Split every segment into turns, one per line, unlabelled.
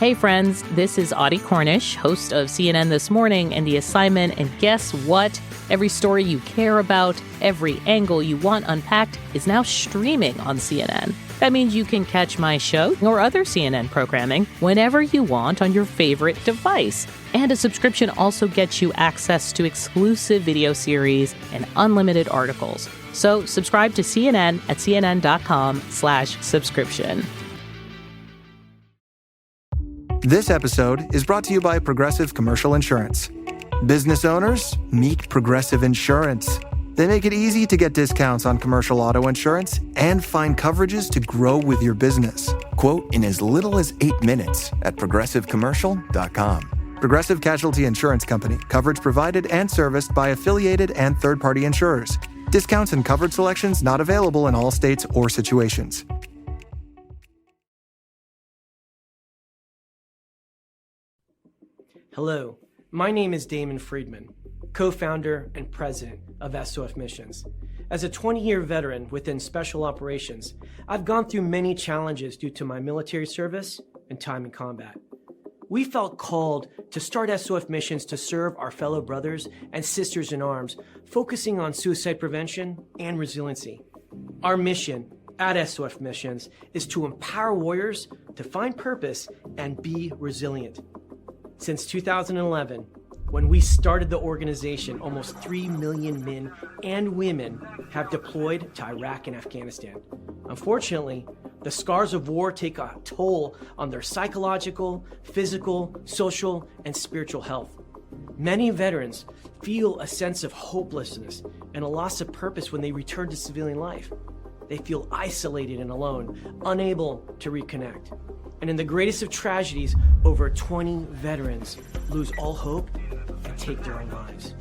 Hey friends, this is Audie Cornish, host of CNN This Morning and The Assignment, and guess what? Every story you care about, every angle you want unpacked is now streaming on CNN. That means you can catch my show or other CNN programming whenever you want on your favorite device. And a subscription also gets you access to exclusive video series and unlimited articles. So subscribe to CNN at cnn.com/subscription.
This episode is brought to you by Progressive Commercial Insurance. Business owners, meet Progressive Insurance. They make it easy to get discounts on commercial auto insurance and find coverages to grow with your business. Quote in as little as 8 minutes at progressivecommercial.com. Progressive Casualty Insurance Company. Coverage provided and serviced by affiliated and third-party insurers. Discounts and coverage selections not available in all states or situations.
Hello, my name is Damon Friedman, co-founder and president of SOF Missions. As a 20-year veteran within Special Operations, I've gone through many challenges due to my military service and time in combat. We felt called to start SOF Missions to serve our fellow brothers and sisters in arms, focusing on suicide prevention and resiliency. Our mission at SOF Missions is to empower warriors to find purpose and be resilient. Since 2011, when we started the organization, almost 3 million men and women have deployed to Iraq and Afghanistan. Unfortunately, the scars of war take a toll on their psychological, physical, social, and spiritual health. Many veterans feel a sense of hopelessness and a loss of purpose when they return to civilian life. They feel isolated and alone, unable to reconnect. And in the greatest of tragedies, over 20 veterans lose all hope and take their own lives.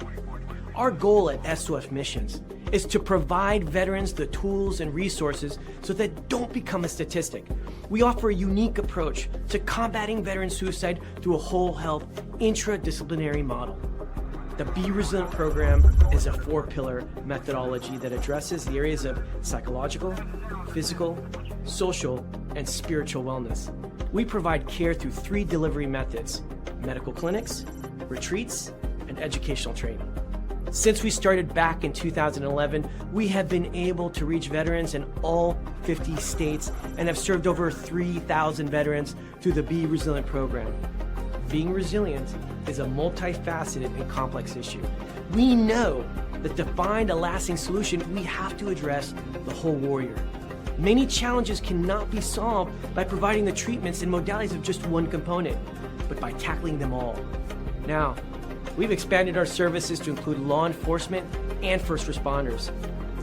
Our goal at SOF Missions is to provide veterans the tools and resources so that they don't become a statistic. We offer a unique approach to combating veteran suicide through a whole health, intradisciplinary model. The Be Resilient program is a 4-pillar methodology that addresses the areas of psychological, physical, social, and spiritual wellness. We provide care through 3 delivery methods: medical clinics, retreats, and educational training. Since we started back in 2011, we have been able to reach veterans in all 50 states and have served over 3,000 veterans through the Be Resilient program. Being resilient is a multifaceted and complex issue. We know that to find a lasting solution, we have to address the whole warrior. Many challenges cannot be solved by providing the treatments and modalities of just one component, but by tackling them all. Now, we've expanded our services to include law enforcement and first responders.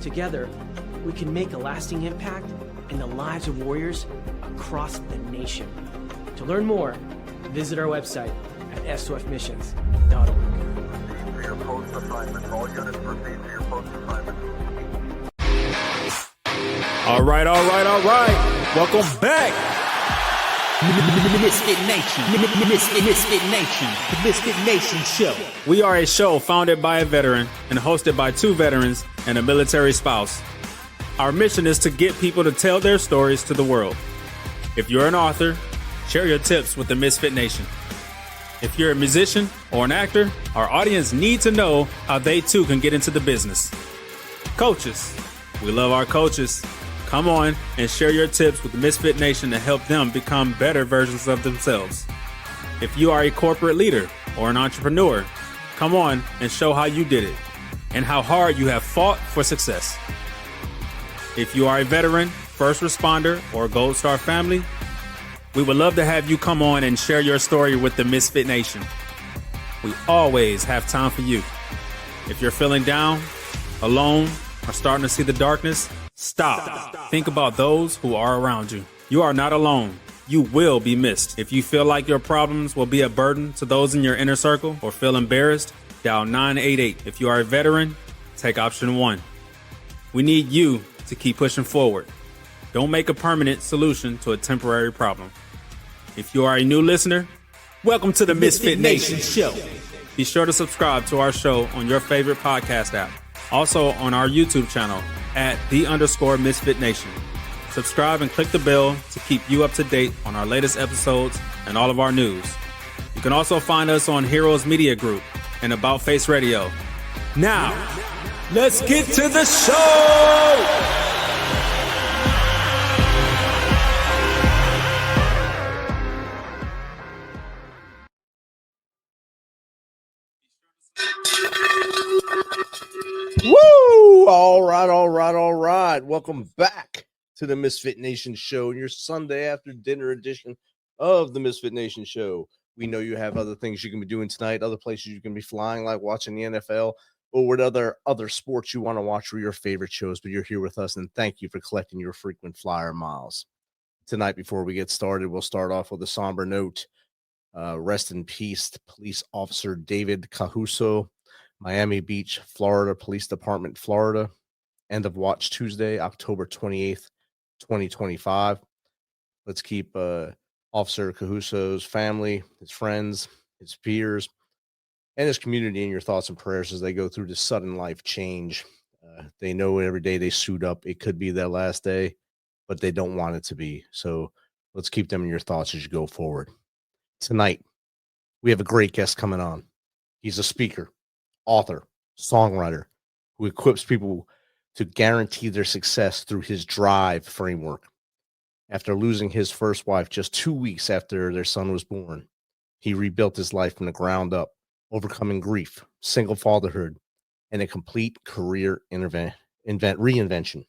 Together, we can make a lasting impact in the lives of warriors across the nation. To learn more, visit our website at sofmissions.org.
Proceed to your post assignment. All units proceed to your post assignment.
All right. Welcome back.
Misfit Nation. Misfit Nation. The Misfit Nation Show.
We are a show founded by a veteran and hosted by 2 veterans and a military spouse. Our mission is to get people to tell their stories to the world. If you're an author, share your tips with the Misfit Nation. If you're a musician or an actor, our audience needs to know how they too can get into the business. Coaches, we love our coaches. Come on and share your tips with the Misfit Nation to help them become better versions of themselves. If you are a corporate leader or an entrepreneur, come on and show how you did it and how hard you have fought for success. If you are a veteran, first responder, or Gold Star family, we would love to have you come on and share your story with the Misfit Nation. We always have time for you. If you're feeling down, alone, or starting to see the darkness, stop. Think about those who are around you. You are not alone. You will be missed. If you feel like your problems will be a burden to those in your inner circle or feel embarrassed, dial 988. If you are a veteran, take option 1. We need you to keep pushing forward. Don't make a permanent solution to a temporary problem. If you are a new listener, welcome to the Misfit Nation Show. Be sure to subscribe to our show on your favorite podcast app. Also on our YouTube channel at @_MisfitNation. subscribe and click the bell to keep you up to date on our latest episodes and all of our news. You can also find us on Heroes Media Group and About Face Radio. Now, let's get to the show!
Woo! All right. Welcome back to the MisFitNation show, your Sunday after dinner edition of the MisFitNation show. We know you have other things you can be doing tonight, other places you can be flying, like watching the NFL, or what other sports you want to watch for your favorite shows, but you're here with us, and thank you for collecting your frequent flyer miles. Tonight, before we get started, we'll start off with a somber note. Rest in peace, Police Officer David Cahuso, Miami Beach, Florida Police Department, Florida. End of watch Tuesday, October 28th, 2025. Let's keep Officer Cahuso's family, his friends, his peers, and his community in your thoughts and prayers as they go through this sudden life change. They know every day they suit up, it could be their last day, but they don't want it to be. So let's keep them in your thoughts as you go forward. Tonight, we have a great guest coming on. He's a speaker, author, songwriter who equips people to guarantee their success through his D.R.I.V.E framework. After losing his first wife just 2 weeks after their son was born, he rebuilt his life from the ground up, overcoming grief, single fatherhood, and a complete career reinvention.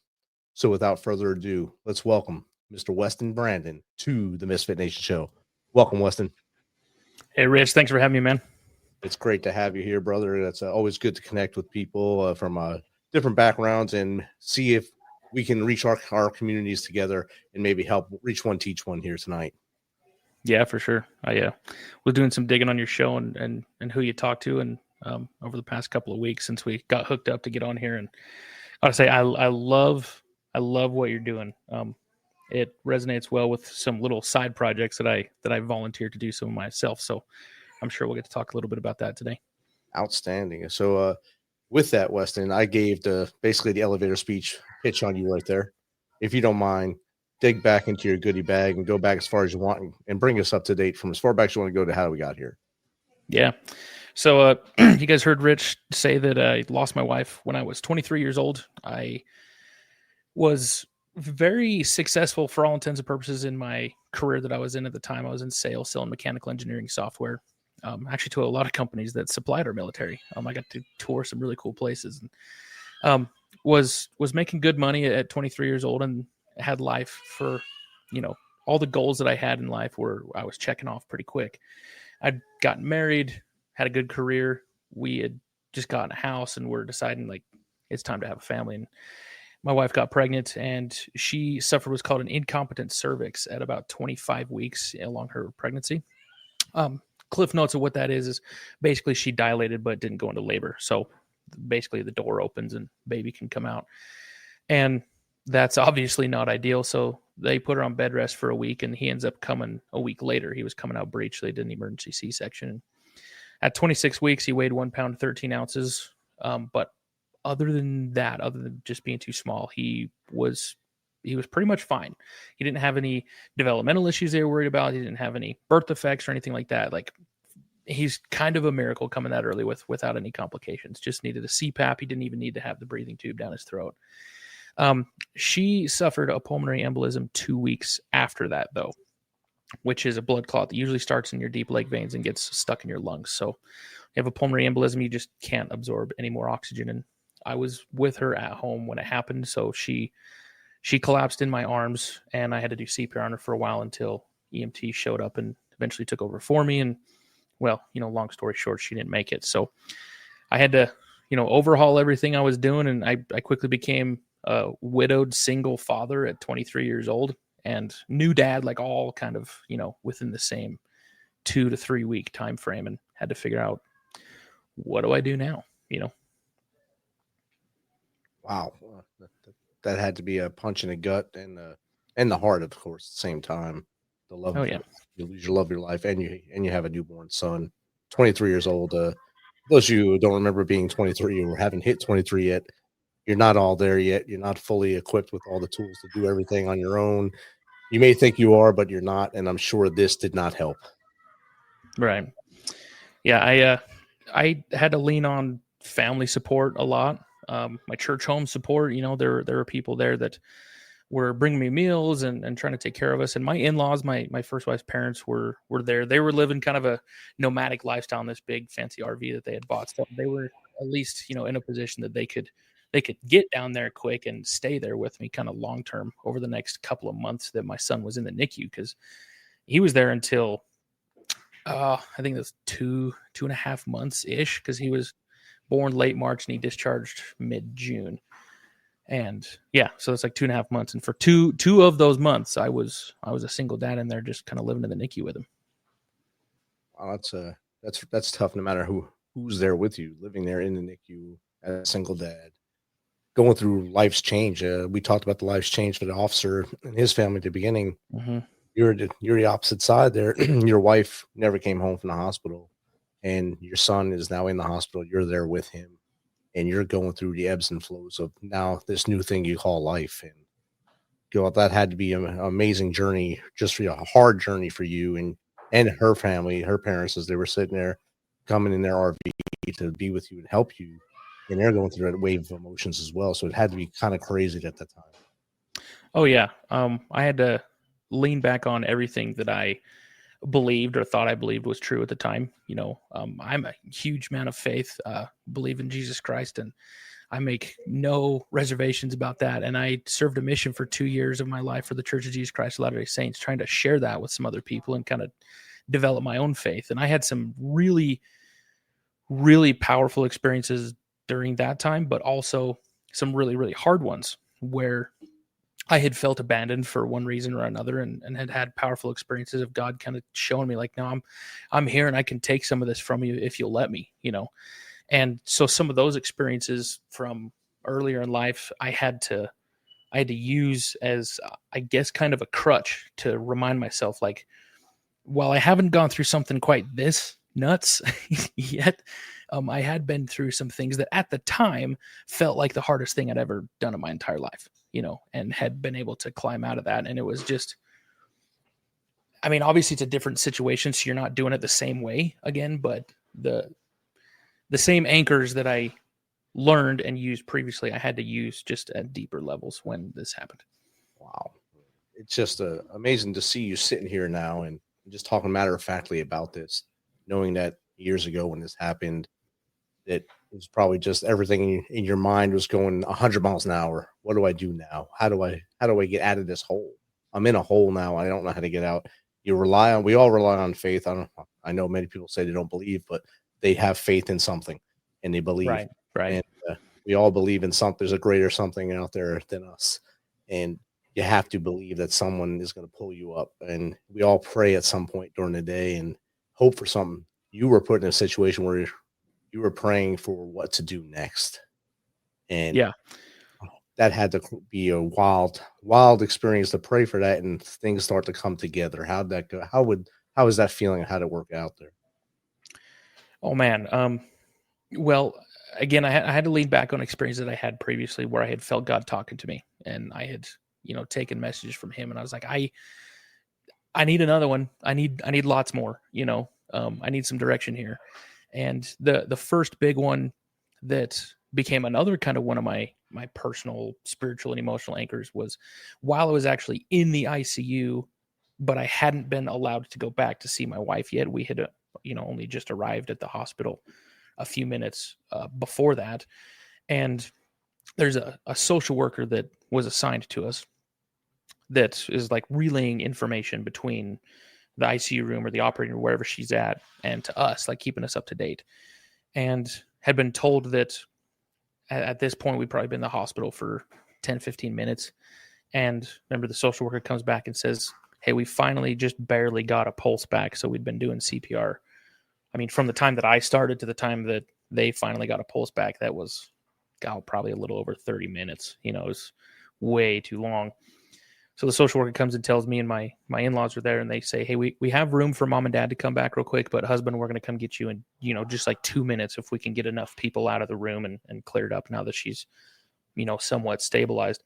So without further ado, let's welcome Mr. Weston Brandon to the MisFitNation show. Welcome, Weston.
Hey, Rich. Thanks for having me, man.
It's great to have you here, brother. It's always good to connect with people from different backgrounds and see if we can reach our communities together and maybe help reach one, teach one here tonight.
Yeah, for sure. I was doing some digging on your show and who you talked to, and over the past couple of weeks since we got hooked up to get on here. And I gotta say, I love what you're doing. It resonates well with some little side projects that I volunteered to do some myself. So I'm sure we'll get to talk a little bit about that today.
Outstanding. So with that, Weston, I gave basically the elevator speech pitch on you right there. If you don't mind, dig back into your goodie bag and go back as far as you want and bring us up to date from as far back as you want to go to how we got here.
Yeah. So you guys heard Rich say that I lost my wife when I was 23 years old. I was very successful for all intents and purposes in my career that I was in at the time. I was in sales, selling mechanical engineering software. Actually to a lot of companies that supplied our military. I got to tour some really cool places and was making good money at 23 years old and had life for, all the goals that I had in life were I was checking off pretty quick. I'd gotten married, had a good career. We had just gotten a house and we're deciding like it's time to have a family. And my wife got pregnant and she suffered what's called an incompetent cervix at about 25 weeks along her pregnancy. Cliff notes of what that is basically she dilated but didn't go into labor. So basically the door opens and baby can come out. And that's obviously not ideal. So they put her on bed rest for a week and he ends up coming a week later. He was coming out breech. So they did an emergency C-section. At 26 weeks, he weighed 1 pound, 13 ounces. But other than just being too small, he was pretty much fine. He didn't have any developmental issues they were worried about. He didn't have any birth defects or anything like that. Like he's kind of a miracle coming that early without any complications. Just needed a CPAP. He didn't even need to have the breathing tube down his throat. She suffered a pulmonary embolism 2 weeks after that, though, which is a blood clot that usually starts in your deep leg veins and gets stuck in your lungs. So you have a pulmonary embolism, you just can't absorb any more oxygen. And I was with her at home when it happened. So she collapsed in my arms and I had to do CPR on her for a while until EMT showed up and eventually took over for me. And well, long story short, she didn't make it. So I had to, overhaul everything I was doing. And I quickly became a widowed single father at 23 years old and new dad, like all kind of, within the same 2 to 3 week time frame, and had to figure out, what do I do now?
Wow. That had to be a punch in the gut and the heart, of course, at the same time. The love, you lose your love of your life, and you have a newborn son, 23 years old. Those of you who don't remember being 23 or haven't hit 23 yet, you're not all there yet. You're not fully equipped with all the tools to do everything on your own. You may think you are, but you're not. And I'm sure this did not help.
Right. Yeah. I had to lean on family support a lot. My church home support, there were people there that were bringing me meals and trying to take care of us. And my in-laws, my first wife's parents were there. They were living kind of a nomadic lifestyle in this big fancy RV that they had bought. So they were at least, in a position that they could get down there quick and stay there with me kind of long-term over the next couple of months that my son was in the NICU, because he was there until, I think it was 2.5 months ish, because he was born late March and he discharged mid-June. And yeah, so it's like 2.5 months. And for two of those months, I was a single dad in there, just kind of living in the NICU with him.
Wow, that's tough. No matter who's there with you, living there in the NICU as a single dad, going through life's change. We talked about the life's change for the officer and his family at the beginning.
Mm-hmm.
You're the opposite side there. Your wife never came home from the hospital, and your son is now in the hospital. You're there with him, and you're going through the ebbs and flows of now this new thing you call life. And that had to be an amazing journey, just for a hard journey for you and her family, her parents, as they were sitting there, coming in their RV to be with you and help you. And they're going through that wave of emotions as well. So it had to be kind of crazy at that time.
Oh yeah. I had to lean back on everything that I believed or thought I believed was true at the time. I'm a huge man of faith, believe in Jesus Christ, and I make no reservations about that. And I served a mission for 2 years of my life for the Church of Jesus Christ of Latter-day Saints, trying to share that with some other people and kind of develop my own faith. And I had some really, really powerful experiences during that time, but also some really, really hard ones where I had felt abandoned for one reason or another, and had powerful experiences of God kind of showing me like, no, I'm here and I can take some of this from you if you'll let me, And so some of those experiences from earlier in life, I had to use as, I guess, kind of a crutch to remind myself, like, while I haven't gone through something quite this nuts yet, I had been through some things that at the time felt like the hardest thing I'd ever done in my entire life, and had been able to climb out of that. And it was just, I mean, obviously it's a different situation, so you're not doing it the same way again, but the same anchors that I learned and used previously, I had to use just at deeper levels when this happened.
Wow. It's just amazing to see you sitting here now and just talking matter-of-factly about this, knowing that years ago when this happened, that it was probably just everything in your mind was going 100 miles an hour. What do I do now? How do I get out of this hole? I'm in a hole now. I don't know how to get out. We all rely on faith. I know many people say they don't believe, but they have faith in something and they believe.
Right.
And we all believe in something. There's a greater something out there than us. And you have to believe that someone is going to pull you up. And we all pray at some point during the day and hope for something. You were put in a situation where you were praying for what to do next. And
yeah,
that had to be a wild experience to pray for that and things start to come together. How'd that go? How was that feeling? How did it work out there?
Oh man. Well, again, I had to lean back on experience that I had previously where I had felt God talking to me, and I had, taken messages from him, and I was like, I need another one. I need lots more, I need some direction here. And the first big one that became another kind of one of my personal spiritual and emotional anchors was while I was actually in the ICU, but I hadn't been allowed to go back to see my wife yet. We had, only just arrived at the hospital a few minutes before that. And there's a social worker that was assigned to us that is like relaying information between the ICU room or the operating room, wherever she's at, and to us, like keeping us up to date. And had been told that at this point, we'd probably been in the hospital for 10, 15 minutes. And remember, the social worker comes back and says, hey, we finally just barely got a pulse back. So we'd been doing CPR. I mean, from the time that I started to the time that they finally got a pulse back, that was probably a little over 30 minutes. It was way too long. So the social worker comes and tells me and my in-laws are there, and they say, hey, we have room for mom and dad to come back real quick, but husband, we're going to come get you in, just like 2 minutes if we can get enough people out of the room and cleared up now that she's somewhat stabilized.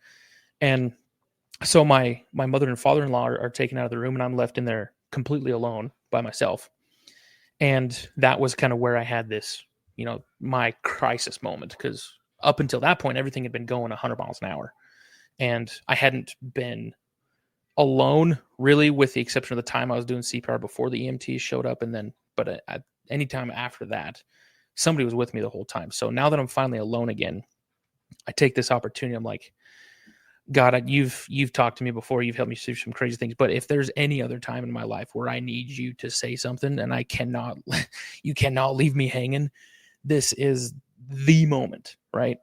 And so my mother and father-in-law are taken out of the room, and I'm left in there completely alone by myself. And that was kind of where I had this, my crisis moment, because up until that point, everything had been going 100 miles an hour. And I hadn't been alone, really, with the exception of the time I was doing CPR before the EMTs showed up. And then, but at any time after that, somebody was with me the whole time. So now that I'm finally alone again, I take this opportunity. I'm like, God, you've talked to me before. You've helped me through some crazy things. But if there's any other time in my life where I need you to say something and you cannot leave me hanging, this is the moment, right?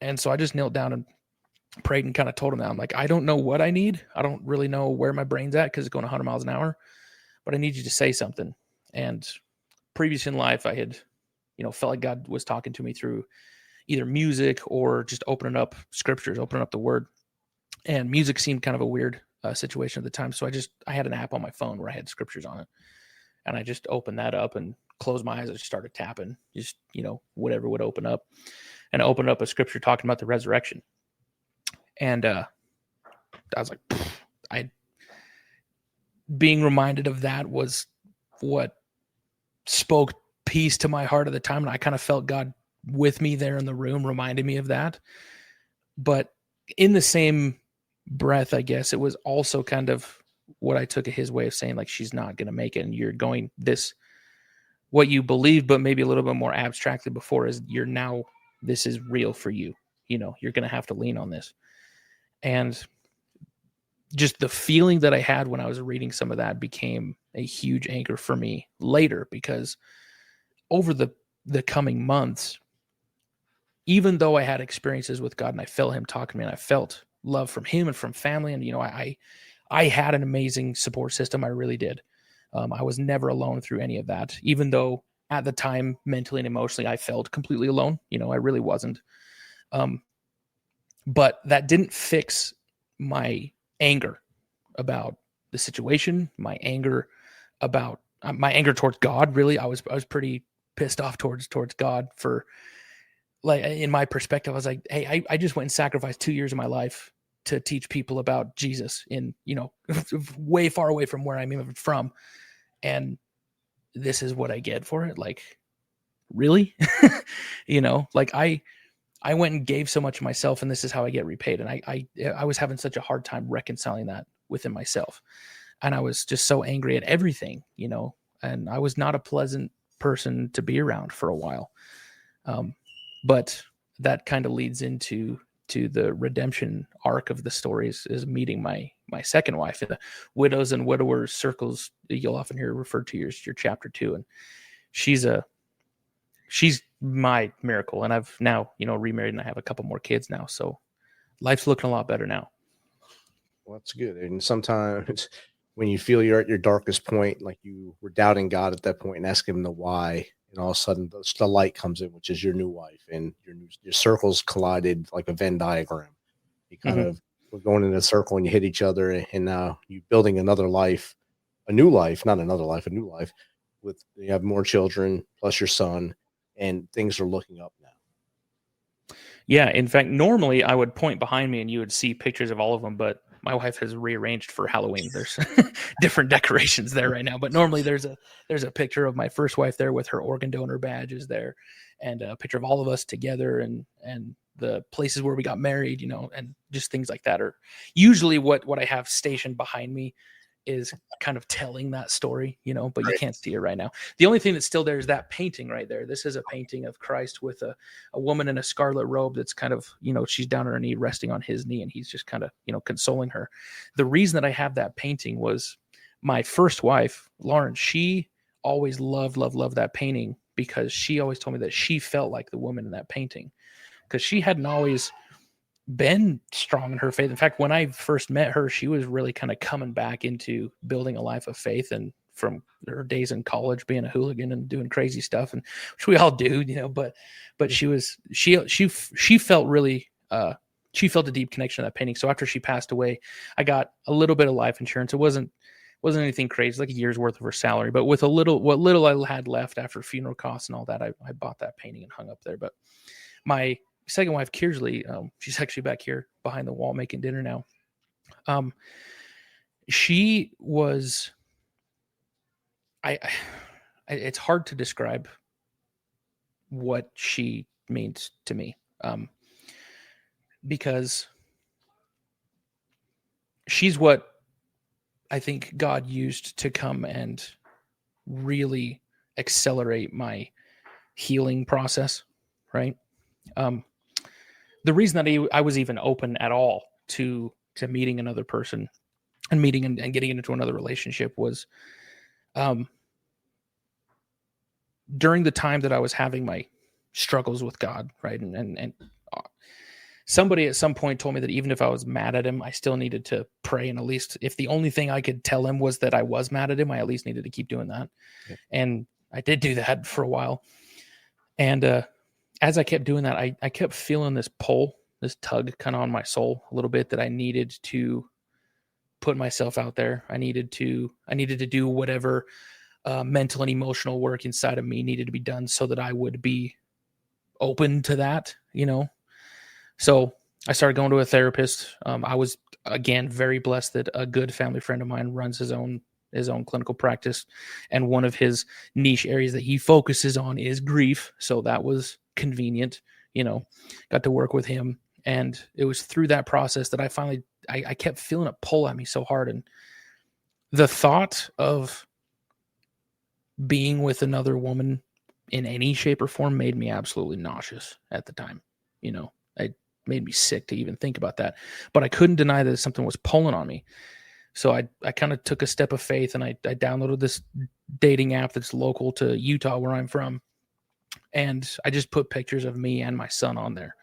And so I just knelt down and prayed and kind of told him that. I'm like, I don't know what I need. I don't really know where my brain's at because it's going 100 miles an hour, but I need you to say something. And previous in life, I had, felt like God was talking to me through either music or just opening up scriptures, opening up the word. And music seemed kind of a weird situation at the time. So I had an app on my phone where I had scriptures on it. And I just opened that up and closed my eyes. I just started tapping, just, whatever would open up. And I opened up a scripture talking about the resurrection. And I was like, being reminded of that was what spoke peace to my heart at the time. And I kind of felt God with me there in the room, reminded me of that. But in the same breath, I guess it was also kind of what I took of his way of saying, like, she's not going to make it. And you're going what you believe, but maybe a little bit more abstractly before, is this is real for you. You're going to have to lean on this. And just the feeling that I had when I was reading some of that became a huge anchor for me later, because over the coming months, even though I had experiences with God and I felt him talking to me and I felt love from him and from family, and, I had an amazing support system. I really did. I was never alone through any of that, even though at the time, mentally and emotionally, I felt completely alone. I really wasn't. But that didn't fix my anger about the situation, my anger towards God. Really, I was pretty pissed off towards God for, like, in my perspective. I was like, hey, I just went and sacrificed 2 years of my life to teach people about Jesus in, way far away from where I'm even from. And this is what I get for it. Like, really? Like I went and gave so much of myself, and this is how I get repaid. And I was having such a hard time reconciling that within myself. And I was just so angry at everything, and I was not a pleasant person to be around for a while. But that kind of leads into the redemption arc of the stories, is meeting my second wife. The widows and widowers circles you'll often hear referred to as your chapter 2. And she's my miracle. And I've now, remarried, and I have a couple more kids now. So life's looking a lot better now.
Well, that's good. And sometimes when you feel you're at your darkest point, like you were doubting God at that point and asking him the why, and all of a sudden the light comes in, which is your new wife, and your circles collided like a Venn diagram. You kind of were going in a circle and you hit each other, and now you're building another life, a new life, not another life, a new life. You have more children plus your son, and things are looking up now.
Yeah. In fact, normally I would point behind me and you would see pictures of all of them, but my wife has rearranged for Halloween. There's different decorations there right now, but normally there's a picture of my first wife there with her organ donor badges there, and a picture of all of us together, and the places where we got married, and just things like that are usually what I have stationed behind me, is kind of telling that story, but you can't see it right now. The only thing that's still there is that painting right there. This is a painting of Christ with a woman in a scarlet robe that's kind of, she's down on her knee, resting on his knee, and he's just kind of, consoling her. The reason that I have that painting was my first wife, Lauren. She always loved that painting, because she always told me that she felt like the woman in that painting, because she hadn't always been strong in her faith. In fact, when I first met her, she was really kind of coming back into building a life of faith, and from her days in college being a hooligan and doing crazy stuff, and which we all do, but she felt really she felt a deep connection to that painting. So after she passed away, I got a little bit of life insurance. It wasn't anything crazy, like a year's worth of her salary, but with what little I had left after funeral costs and all that, I bought that painting and hung up there. But my second wife, Kearsley, she's actually back here behind the wall making dinner now. She was, it's hard to describe what she means to me, because she's what I think God used to come and really accelerate my healing process, right? The reason that I was even open at all to meeting another person and meeting and getting into another relationship was during the time that I was having my struggles with God, right? And somebody at some point told me that even if I was mad at him, I still needed to pray. And at least if the only thing I could tell him was that I was mad at him, I at least needed to keep doing that. Yeah. And I did do that for a while. And as I kept doing that, I kept feeling this pull, this tug kind of on my soul a little bit, that I needed to put myself out there. I needed to do whatever mental and emotional work inside of me needed to be done so that I would be open to that, you know? So I started going to a therapist. I was, again, very blessed that a good family friend of mine runs his own clinical practice. And one of his niche areas that he focuses on is grief. So that was convenient, you know, got to work with him. And it was through that process that I finally, I kept feeling it pull at me so hard. And the thought of being with another woman in any shape or form made me absolutely nauseous at the time. You know, it made me sick to even think about that, but I couldn't deny that something was pulling on me. So I kind of took a step of faith, and I downloaded this dating app that's local to Utah, where I'm from. And I just put pictures of me and my son on there.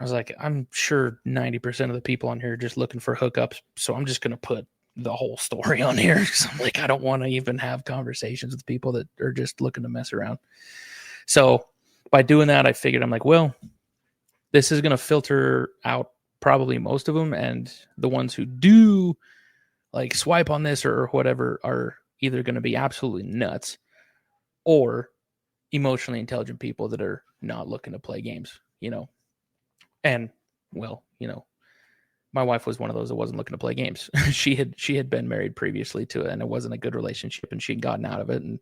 I was like, I'm sure 90% of the people on here are just looking for hookups. So I'm just going to put the whole story on here. So I'm like, I don't want to even have conversations with people that are just looking to mess around. So by doing that, I figured, I'm like, well, this is going to filter out probably most of them. And the ones who do like swipe on this or whatever are either going to be absolutely nuts or emotionally intelligent people that are not looking to play games, you know? And well, you know, my wife was one of those that wasn't looking to play games. She had been married previously to it, and it wasn't a good relationship, and she'd gotten out of it, and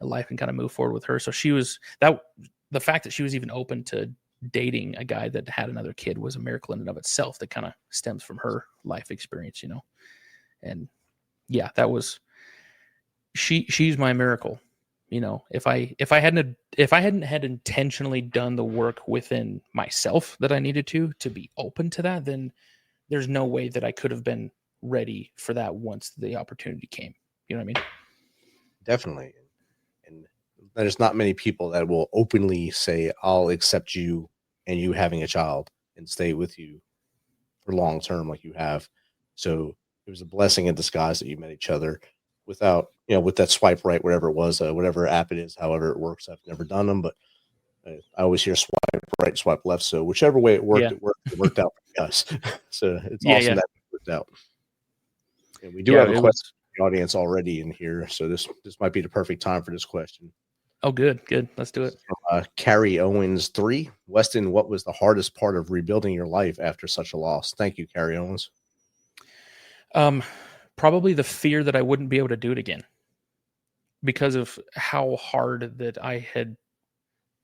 life can kind of move forward with her. So she was the fact that she was even open to dating a guy that had another kid was a miracle in and of itself, that kind of stems from her life experience, you know? And yeah, that was, she's my miracle. You know, if I hadn't had intentionally done the work within myself that I needed to be open to that, then there's no way that I could have been ready for that once the opportunity came. You know what I mean?
Definitely. And there's not many people that will openly say, I'll accept you and you having a child and stay with you for long term like you have. So it was a blessing in disguise that you met each other without, you know, with that swipe right, whatever it was, whatever app it is, however it works. I've never done them, but I always hear swipe right, swipe left. So whichever way it worked,
yeah.
it worked out for us. So it's
Yeah,
awesome
yeah.
that it worked out. And we do have a question from the audience already in here. So this might be the perfect time for this question.
Oh, good. Let's do it.
From, Carrie Owens 3. Weston, what was the hardest part of rebuilding your life after such a loss? Thank you, Carrie Owens.
Probably the fear that I wouldn't be able to do it again because of how hard that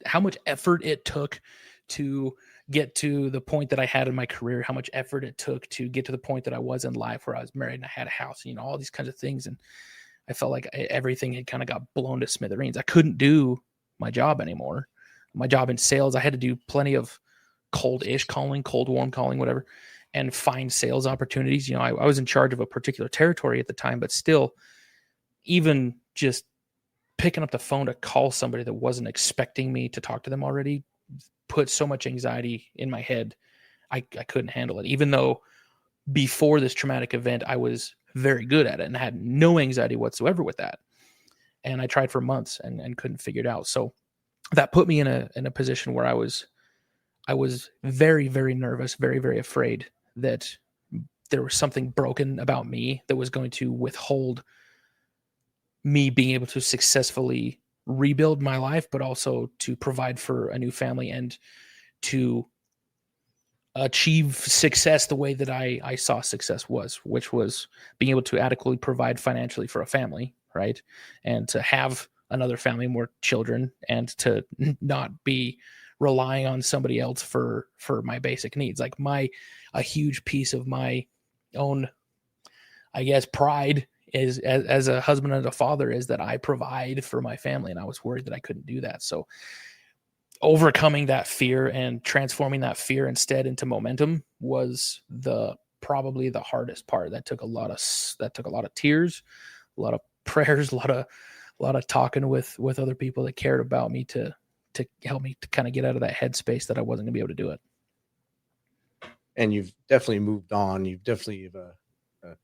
how much effort it took to get to the point that I had in my career, how much effort it took to get to the point that I was in life where I was married and I had a house, you know, all these kinds of things. And I felt like everything had kind of got blown to smithereens. I couldn't do my job anymore. My job in sales, I had to do plenty of cold-ish calling, cold, warm calling, whatever, and find sales opportunities. You know, I was in charge of a particular territory at the time, but still, even just picking up the phone to call somebody that wasn't expecting me to talk to them already put so much anxiety in my head. I couldn't handle it. Even though before this traumatic event, I was very good at it and had no anxiety whatsoever with that. And I tried for months and couldn't figure it out. So that put me in a position where I was very, very nervous, very, very afraid that there was something broken about me that was going to withhold me being able to successfully rebuild my life, but also to provide for a new family and to achieve success the way that I saw success was, which was being able to adequately provide financially for a family, right? And to have another family, more children, and to not be relying on somebody else for my basic needs. Like a huge piece of my own, I guess, pride is as a husband and a father is that I provide for my family, and I was worried that I couldn't do that. So overcoming that fear and transforming that fear instead into momentum was probably the hardest part. That took a lot of tears, a lot of prayers, a lot of talking with other people that cared about me to help me to kind of get out of that headspace that I wasn't gonna be able to do it.
And you've definitely moved on. You've definitely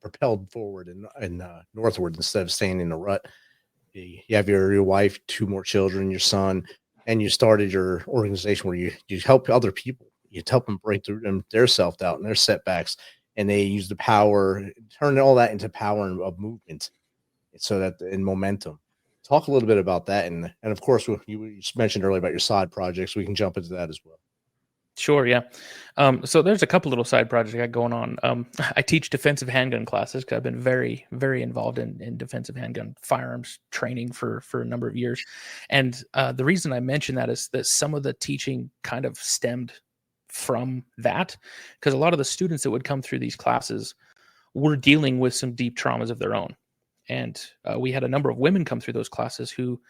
propelled forward and northward instead of staying in a rut. You have your wife, 2 more children, your son, and you started your organization where you help other people. You help them break through their self-doubt and their setbacks, and they use the power, turn all that into power of movement, so that in momentum. Talk a little bit about that, and of course, you mentioned earlier about your side projects. We can jump into that as well.
Sure, yeah. So there's a couple little side projects I got going on. I teach defensive handgun classes because I've been very, very involved in defensive handgun firearms training for a number of years. And the reason I mention that is that some of the teaching kind of stemmed from that, because a lot of the students that would come through these classes were dealing with some deep traumas of their own. And we had a number of women come through those classes who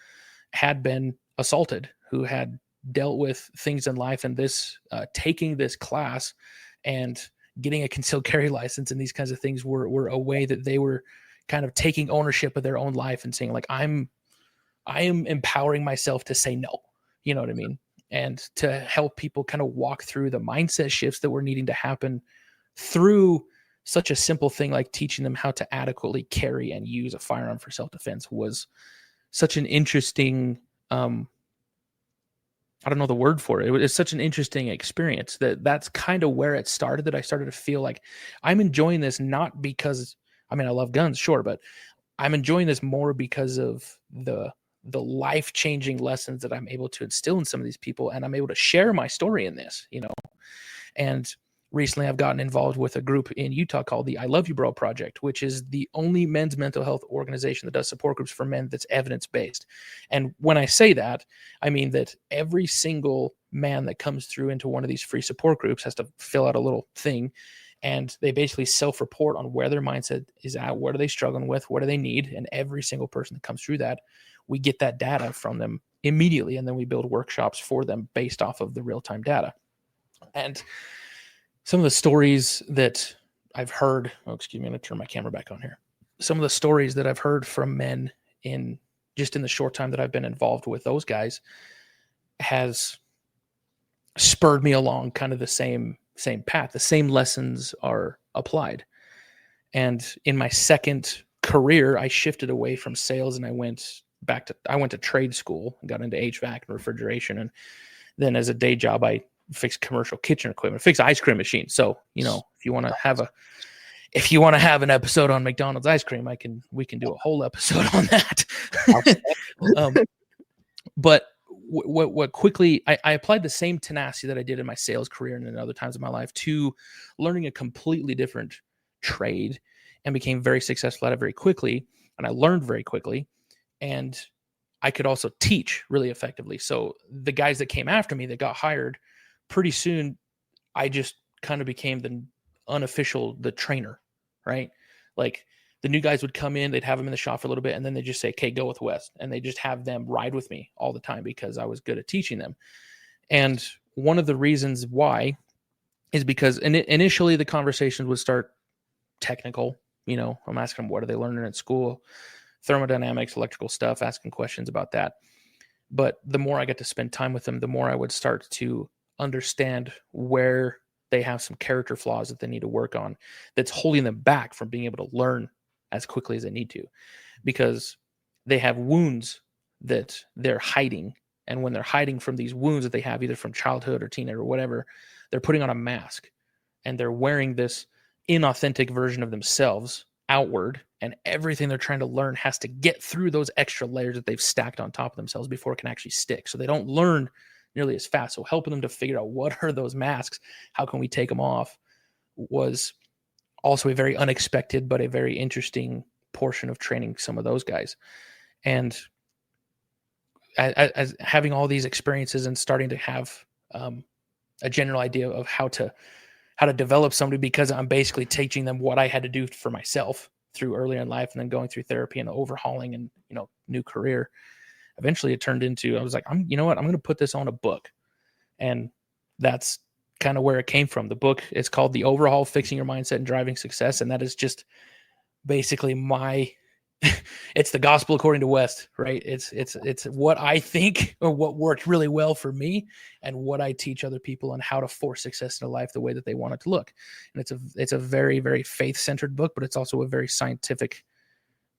had been assaulted, who had dealt with things in life, and this taking this class and getting a concealed carry license and these kinds of things were a way that they were kind of taking ownership of their own life and saying, like, I am empowering myself to say no, you know what I mean? And to help people kind of walk through the mindset shifts that were needing to happen through such a simple thing like teaching them how to adequately carry and use a firearm for self-defense was such an interesting I don't know the word for it. It was such an interesting experience that's kind of where it started, that I started to feel like I'm enjoying this, not because, I mean, I love guns, sure, but I'm enjoying this more because of the life-changing lessons that I'm able to instill in some of these people. And I'm able to share my story in this, you know. And recently I've gotten involved with a group in Utah called the I Love You Bro Project, which is the only men's mental health organization that does support groups for men that's evidence-based. And when I say that, I mean that every single man that comes through into one of these free support groups has to fill out a little thing, and they basically self-report on where their mindset is at, what are they struggling with, what do they need, and every single person that comes through that, we get that data from them immediately, and then we build workshops for them based off of the real-time data. And some of the stories that I've heard, I'm going to turn my camera back on here. Some of the stories that I've heard from men in the short time that I've been involved with those guys has spurred me along kind of the same path. The same lessons are applied. And in my second career, I shifted away from sales and I went to trade school and got into HVAC and refrigeration. And then as a day job, I fix commercial kitchen equipment, fix ice cream machines. So, you know, if you want to have an episode on McDonald's ice cream, we can do a whole episode on that. But what quickly, I applied the same tenacity that I did in my sales career and in other times of my life to learning a completely different trade, and became very successful at it very quickly. And I learned very quickly, and I could also teach really effectively. So the guys that came after me that got hired, pretty soon, I just kind of became the trainer, right? Like the new guys would come in, they'd have them in the shop for a little bit, and then they just say, okay, go with Wes. And they just have them ride with me all the time because I was good at teaching them. And one of the reasons why is because initially the conversations would start technical. You know, I'm asking them, what are they learning at school? Thermodynamics, electrical stuff, asking questions about that. But the more I got to spend time with them, the more I would start to understand where they have some character flaws that they need to work on that's holding them back from being able to learn as quickly as they need to, because they have wounds that they're hiding. And when they're hiding from these wounds that they have either from childhood or teenager or whatever, they're putting on a mask and they're wearing this inauthentic version of themselves outward, and everything they're trying to learn has to get through those extra layers that they've stacked on top of themselves before it can actually stick. So they don't learn nearly as fast. So helping them to figure out what are those masks, how can we take them off, was also a very unexpected but a very interesting portion of training some of those guys. And as having all these experiences and starting to have a general idea of how to develop somebody, because I'm basically teaching them what I had to do for myself through earlier in life and then going through therapy and overhauling and, new career. Eventually it turned into, I was like, I'm going to put this on a book. And that's kind of where it came from. The book, it's called The Overhaul, Fixing Your Mindset and Driving Success. And that is just basically it's the gospel according to West, right? It's what I think or what worked really well for me and what I teach other people on how to force success in a life the way that they want it to look. And it's a very, very faith-centered book, but it's also a very scientific,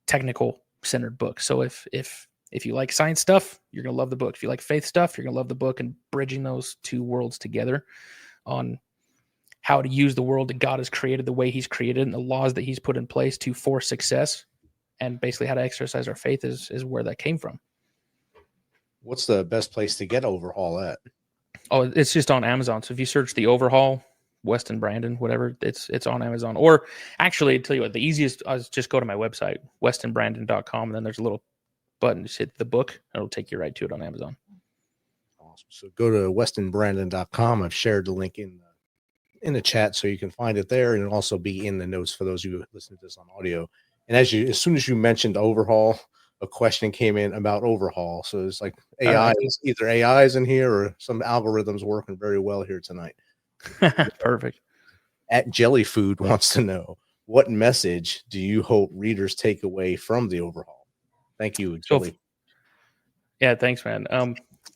technical centered book. So if you like science stuff, you're going to love the book. If you like faith stuff, you're going to love the book, and bridging those two worlds together on how to use the world that God has created the way he's created and the laws that he's put in place to force success, and basically how to exercise our faith is where that came from.
What's the best place to get Overhaul at?
Oh, it's just on Amazon. So if you search The Overhaul, Weston Brandon, whatever, it's on Amazon. Or actually, I tell you what, the easiest is just go to my website, westonbrandon.com, and then there's a little button, just hit the book, and it'll take you right to it on Amazon.
Awesome. So go to westonbrandon.com. I've shared the link in the chat so you can find it there, and it'll also be in the notes for those who listen to this on audio. And as soon as you mentioned Overhaul, a question came in about Overhaul. So it's like AI, either AI is in here or some algorithms working very well here tonight.
Perfect.
At Jelly Food wants to know, what message do you hope readers take away from the Overhaul? Thank you, Jelly.
Yeah, thanks, man.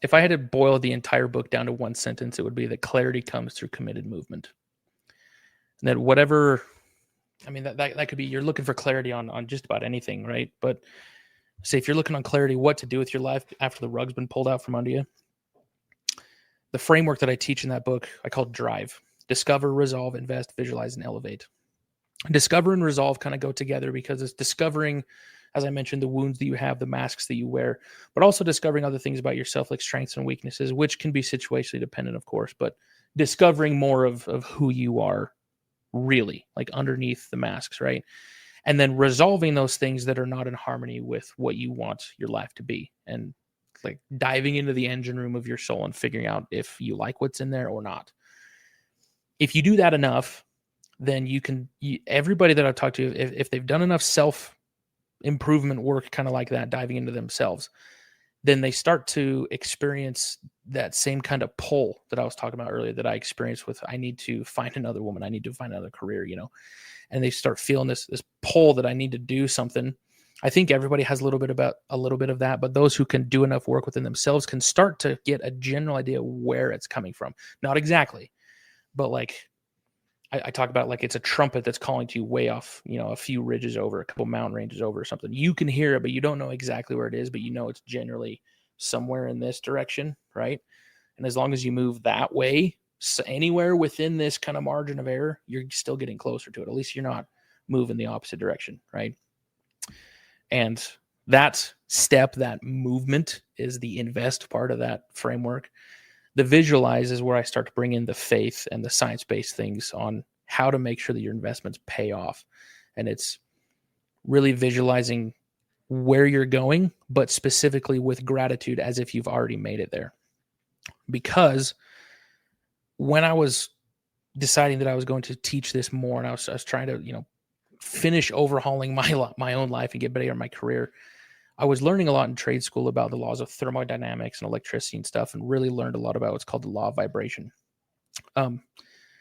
If I had to boil the entire book down to one sentence, it would be that clarity comes through committed movement. And that whatever, I mean, that could be, you're looking for clarity on just about anything, right? But say if you're looking on clarity, what to do with your life after the rug's been pulled out from under you, the framework that I teach in that book, I call D.R.I.V.E. Discover, resolve, invest, visualize, and elevate. Discover and resolve kind of go together because it's discovering, as I mentioned, the wounds that you have, the masks that you wear, but also discovering other things about yourself, like strengths and weaknesses, which can be situationally dependent, of course, but discovering more of who you are really, like underneath the masks, right? And then resolving those things that are not in harmony with what you want your life to be, and like diving into the engine room of your soul and figuring out if you like what's in there or not. If you do that enough, then everybody that I've talked to, if they've done enough self-improvement work, kind of like that, diving into themselves, then they start to experience that same kind of pull that I was talking about earlier that I experienced with, I need to find another woman, I need to find another career, and they start feeling this pull that I need to do something. I think everybody has a little bit of that, but those who can do enough work within themselves can start to get a general idea where it's coming from. Not exactly, but like I talk about, like it's a trumpet that's calling to you way off, a few ridges over, a couple mountain ranges over or something. You can hear it, but you don't know exactly where it is, but it's generally somewhere in this direction, right? And as long as you move that way, anywhere within this kind of margin of error, you're still getting closer to it. At least you're not moving the opposite direction, right? And that step, that movement, is the invest part of that framework. The visualize is where I start to bring in the faith and the science-based things on how to make sure that your investments pay off. And it's really visualizing where you're going, but specifically with gratitude, as if you've already made it there. Because when I was deciding that I was going to teach this more, and I was trying to, finish overhauling my own life and get better in my career, I was learning a lot in trade school about the laws of thermodynamics and electricity and stuff, and really learned a lot about what's called the law of vibration.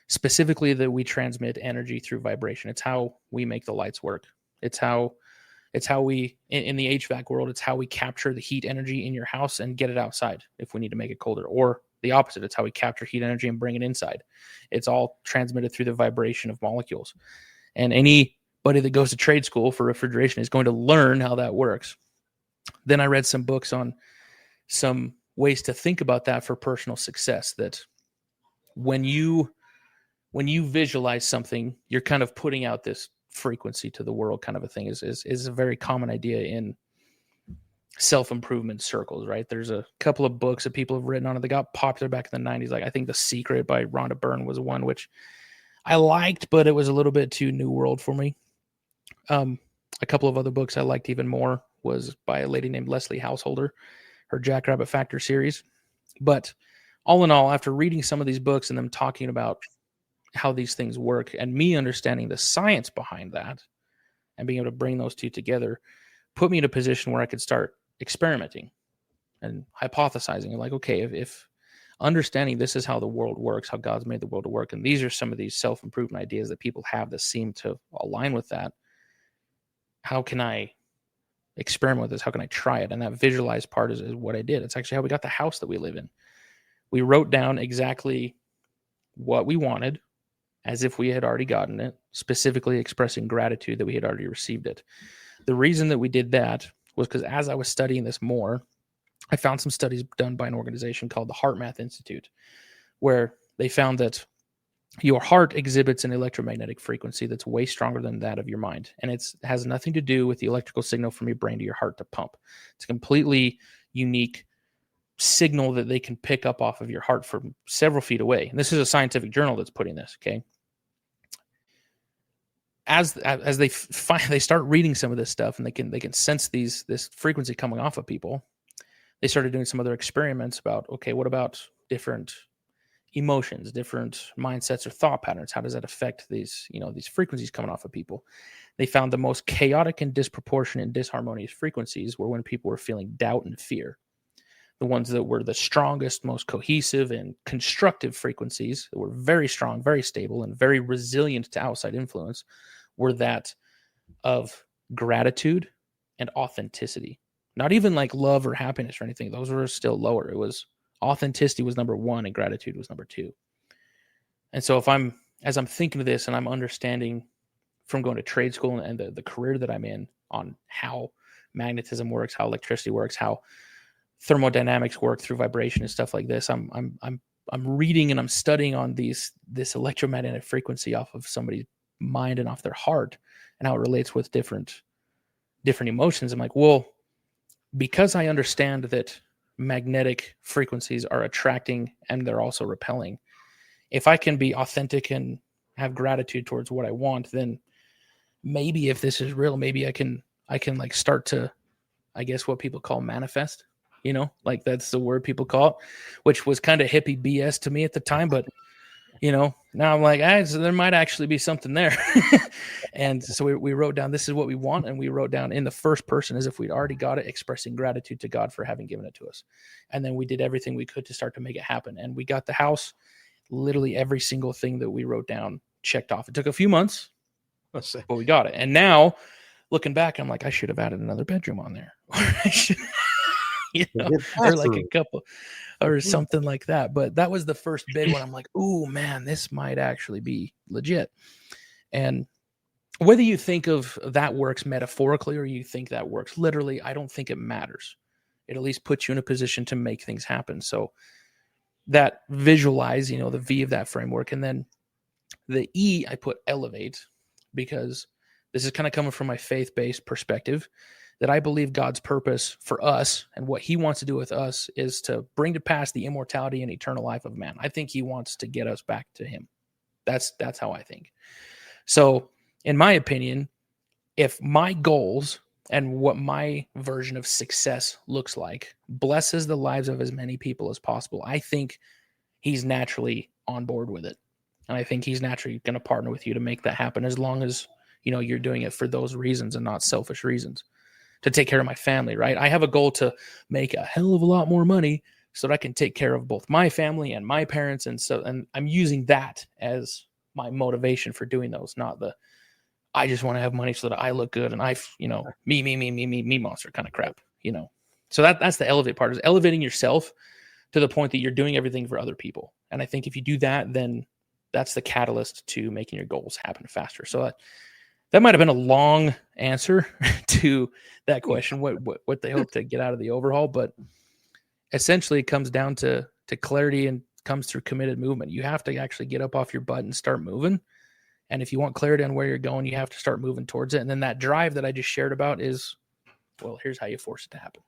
Specifically, that we transmit energy through vibration. It's how we make the lights work. It's how we, in the HVAC world, it's how we capture the heat energy in your house and get it outside if we need to make it colder. Or the opposite, it's how we capture heat energy and bring it inside. It's all transmitted through the vibration of molecules. And anybody that goes to trade school for refrigeration is going to learn how that works. Then I read some books on some ways to think about that for personal success, that when you visualize something, you're kind of putting out this frequency to the world, kind of a thing, is a very common idea in self-improvement circles, right? There's a couple of books that people have written on it that got popular back in the 90s. Like I think The Secret by Rhonda Byrne was one which I liked, but it was a little bit too new world for me. A couple of other books I liked even more was by a lady named Leslie Householder, her Jackrabbit Factor series. But all in all, after reading some of these books and them talking about how these things work and me understanding the science behind that and being able to bring those two together, put me in a position where I could start experimenting and hypothesizing. Like, okay, if understanding this is how the world works, how God's made the world to work, and these are some of these self-improvement ideas that people have that seem to align with that, how can I experiment with this? How can I try it? And that visualized part is what I did. It's actually how we got the house that we live in. We wrote down exactly what we wanted as if we had already gotten it, specifically expressing gratitude that we had already received it. The reason that we did that was because as I was studying this more, I found some studies done by an organization called the Heart Math Institute, where they found that your heart exhibits an electromagnetic frequency that's way stronger than that of your mind. And it has nothing to do with the electrical signal from your brain to your heart to pump. It's a completely unique signal that they can pick up off of your heart from several feet away. And this is a scientific journal that's putting this, okay? As they start reading some of this stuff and they can sense this frequency coming off of people, they started doing some other experiments about, okay, what about different emotions, different mindsets or thought patterns? How does that affect these frequencies coming off of people? They found the most chaotic and disproportionate and disharmonious frequencies were when people were feeling doubt and fear. The ones that were the strongest, most cohesive and constructive frequencies that were very strong, very stable, and very resilient to outside influence were that of gratitude and authenticity. Not even like love or happiness or anything. Those were still lower. It was authenticity was number one and gratitude was number two. And so as I'm thinking of this and I'm understanding from going to trade school and the career that I'm in on how magnetism works, how electricity works, how thermodynamics work through vibration and stuff like this, I'm reading and I'm studying on this electromagnetic frequency off of somebody's mind and off their heart and how it relates with different emotions. I'm like, well, because I understand that magnetic frequencies are attracting and they're also repelling, if I can be authentic and have gratitude towards what I want, then maybe if this is real, maybe I can like start to, I guess what people call manifest, like that's the word people call it, which was kind of hippie BS to me at the time. But, now I'm like, so there might actually be something there. And so we wrote down, this is what we want. And we wrote down in the first person as if we'd already got it, expressing gratitude to God for having given it to us. And then we did everything we could to start to make it happen. And we got the house, literally every single thing that we wrote down checked off. It took a few months, but we got it. And now looking back, I'm like, I should have added another bedroom on there. Or I should, or like a couple or something like that. But that was the first big one. I'm like, oh man, this might actually be legit. And whether you think of that works metaphorically or you think that works literally, I don't think it matters. It at least puts you in a position to make things happen. So that visualize, the V of that framework. And then the E, I put elevate, because this is kind of coming from my faith-based perspective, that I believe God's purpose for us and what he wants to do with us is to bring to pass the immortality and eternal life of man. I think he wants to get us back to him. That's how I think. So in my opinion, if my goals and what my version of success looks like blesses the lives of as many people as possible, I think he's naturally on board with it. And I think he's naturally going to partner with you to make that happen, as long as, you're doing it for those reasons and not selfish reasons. To take care of my family, right? I have a goal to make a hell of a lot more money so that I can take care of both my family and my parents. And I'm using that as my motivation for doing those, not I just want to have money so that I look good and me monster kind of crap, So that's the elevate part, is elevating yourself to the point that you're doing everything for other people. And I think if you do that, then that's the catalyst to making your goals happen faster. So that might have been a long answer to that question, what they hope to get out of the overhaul. But essentially it comes down to clarity and comes through committed movement. You have to actually get up off your butt and start moving. And if you want clarity on where you're going, you have to start moving towards it. And then that drive that I just shared about is, well, here's how you force it to happen.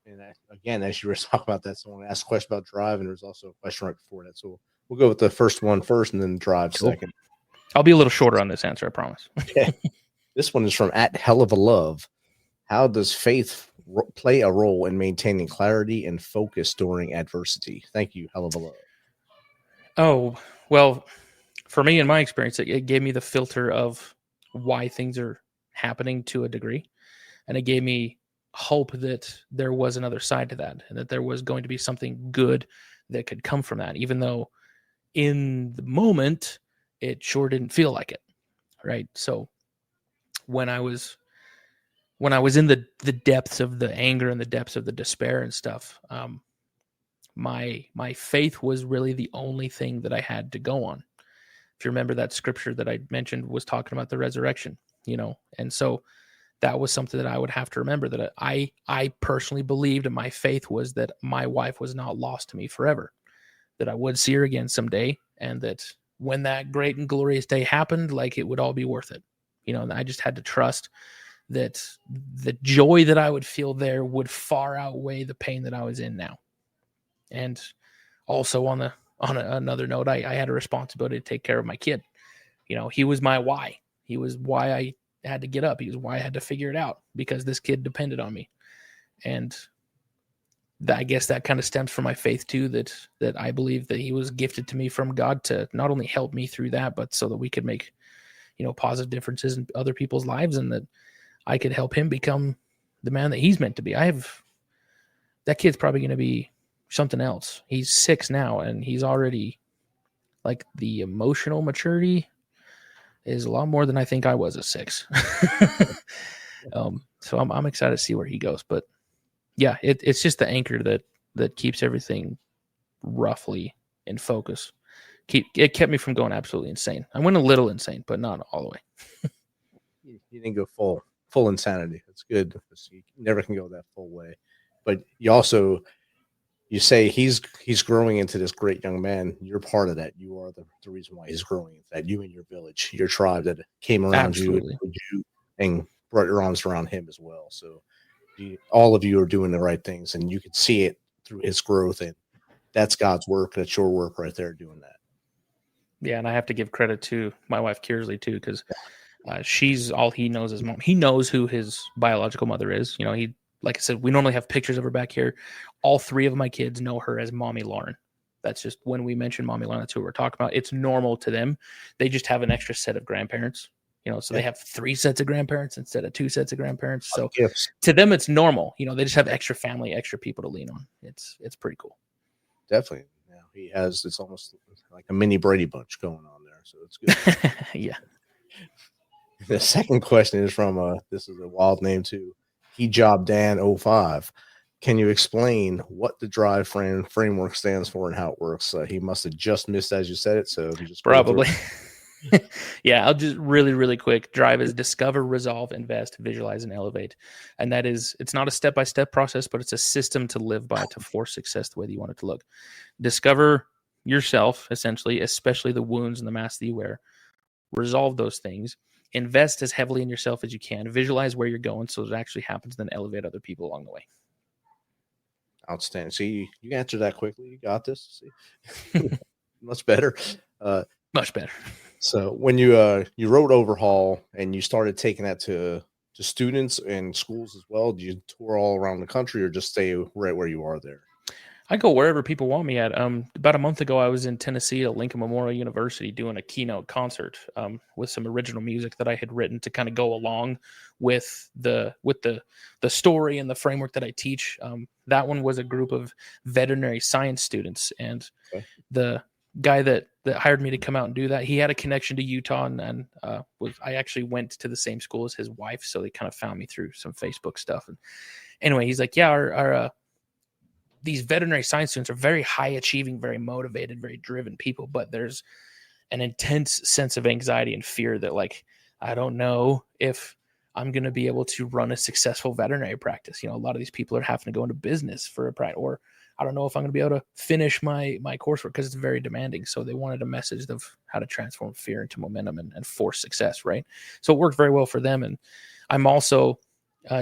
And again, as you were talking about that, someone asked a question about drive, and there's also a question right before that. So we'll go with the first one first, and then drive
Cool.
second.
I'll be a little shorter on this answer, I promise.
Okay. This one is from @HellOfALove. How does faith play a role in maintaining clarity and focus during adversity? Thank you, Hell of a Love.
Oh, well, for me, in my experience, it gave me the filter of why things are happening to a degree. And it gave me hope that there was another side to that and that there was going to be something good that could come from that, even though in the moment it sure didn't feel like it. Right. So when I was in the depths of the anger and the depths of the despair and stuff, my faith was really the only thing that I had to go on. If you remember, that scripture that I mentioned was talking about the resurrection, and so that was something that I would have to remember, that I personally believed, and my faith was that my wife was not lost to me forever, that I would see her again someday, and that when that great and glorious day happened, like, it would all be worth it. And I just had to trust that the joy that I would feel there would far outweigh the pain that I was in now. And also on another note, I had a responsibility to take care of my kid. He was my why. He was why I had to get up. He was why I had to figure it out, because this kid depended on me. And I guess that kind of stems from my faith too, that I believe that he was gifted to me from God to not only help me through that, but so that we could make, positive differences in other people's lives, and that I could help him become the man that he's meant to be. That kid's probably going to be something else. He's 6 now, and he's already, like, the emotional maturity is a lot more than I think I was at 6. So I'm excited to see where he goes. But yeah, it's just the anchor that keeps everything roughly in focus. It kept me from going absolutely insane. I went a little insane, but not all the way.
You didn't go full insanity. That's good. You never can go that full way. But you say he's growing into this great young man. You're part of that. You are the reason why he's growing into that. You and your village, your tribe that came around
Absolutely.
you and brought your arms around him as well. So all of you are doing the right things, and you can see it through his growth. And that's God's work. That's your work right there doing that.
Yeah, and I have to give credit to my wife, Kearsley, too, because she's all he knows is mom. He knows who his biological mother is. He, like I said, we normally have pictures of her back here. All 3 of my kids know her as Mommy Lauren. That's just, when we mention Mommy Lauren, that's who we're talking about. It's normal to them. They just have an extra set of grandparents. So they have 3 sets of grandparents instead of 2 sets of grandparents. So to them, it's normal. They just have extra family, extra people to lean on. It's pretty cool.
Definitely. Yeah, it's almost like a mini Brady Bunch going on there. So it's good.
Yeah.
The second question is from this is a wild name too. Hijab Dan 05. Can you explain what the drive framework stands for and how it works? He must have just missed as you said it, so he just
probably. Yeah, I'll just really, really quick. Drive is discover, resolve, invest, visualize, and elevate. And that is, it's not a step-by-step process, but it's a system to live by to force success the way that you want it to look. Discover yourself, essentially, especially the wounds and the masks that you wear. Resolve those things. Invest as heavily in yourself as you can. Visualize where you're going so it actually happens, then elevate other people along the way.
Outstanding. See, you answered that quickly. You got this. See? Much better.
Much better.
So when you wrote Overhaul and you started taking that to students and schools as well, do you tour all around the country or just stay right where you are there?
I go wherever people want me at. About a month ago, I was in Tennessee at Lincoln Memorial University doing a keynote concert with some original music that I had written to kind of go along with the story and the framework that I teach. That one was a group of veterinary science students, and the guy that hired me to come out and do that, he had a connection to Utah, and I actually went to the same school as his wife, so they kind of found me through some Facebook stuff. And anyway, he's like, yeah, our these veterinary science students are very high achieving, very motivated, very driven people, but there's an intense sense of anxiety and fear that, like, I don't know if I'm going to be able to run a successful veterinary practice. A lot of these people are having to go into business for a practice, or I don't know if I'm going to be able to finish my coursework because it's very demanding. So they wanted a message of how to transform fear into momentum and force success, right? So it worked very well for them. And I'm also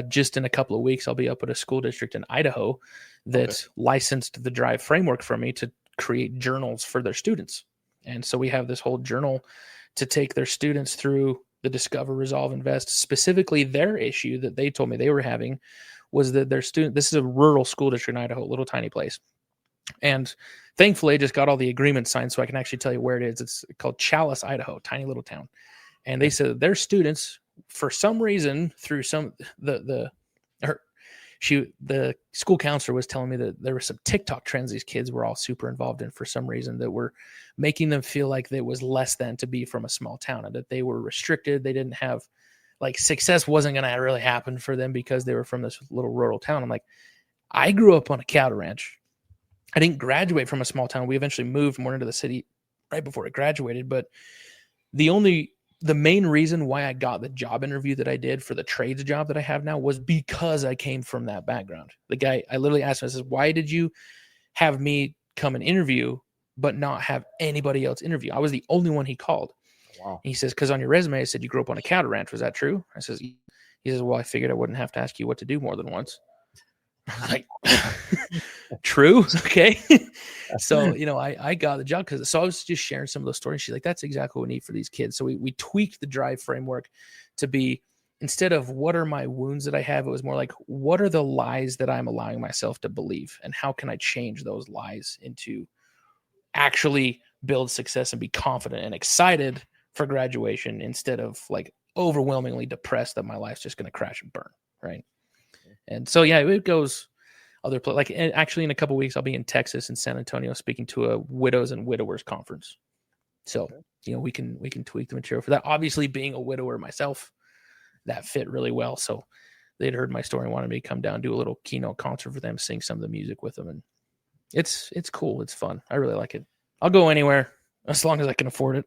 just in a couple of weeks, I'll be up at a school district in Idaho that licensed the D.R.I.V.E framework for me to create journals for their students. And so we have this whole journal to take their students through the Discover, Resolve, Invest. Specifically, their issue that they told me they were having was that their student, this is a rural school district in Idaho, a little tiny place. And thankfully, I just got all the agreements signed so I can actually tell you where it is. It's called Chalice, Idaho, tiny little town. And they said that their students, for some reason, through the school counselor was telling me that there were some TikTok trends these kids were all super involved in for some reason that were making them feel like it was less than to be from a small town and that they were restricted. They didn't have, like, success wasn't going to really happen for them because they were from this little rural town. I'm like, I grew up on a cattle ranch. I didn't graduate from a small town. We eventually moved more into the city right before I graduated. But the main reason why I got the job interview that I did for the trades job that I have now was because I came from that background. The guy, I literally asked him, I says, why did you have me come and interview, but not have anybody else interview? I was the only one he called. Wow. He says, because on your resume, it said you grew up on a cattle ranch. Was that true? I says, he says, well, I figured I wouldn't have to ask you what to do more than once. Like, true. Okay. So, I got the job so I was just sharing some of those stories. She's like, that's exactly what we need for these kids. So we tweaked the D.R.I.V.E framework to be, instead of what are my wounds that I have, it was more like, what are the lies that I'm allowing myself to believe? And how can I change those lies into actually build success and be confident and excited for graduation instead of like overwhelmingly depressed that my life's just going to crash and burn. Right. And so, yeah, it goes other places. Like, actually, in a couple of weeks, I'll be in Texas and San Antonio speaking to a widows and widowers conference. So, we can tweak the material for that. Obviously, being a widower myself, that fit really well. So they'd heard my story and wanted me to come down, do a little keynote concert for them, sing some of the music with them. And it's cool. It's fun. I really like it. I'll go anywhere as long as I can afford it.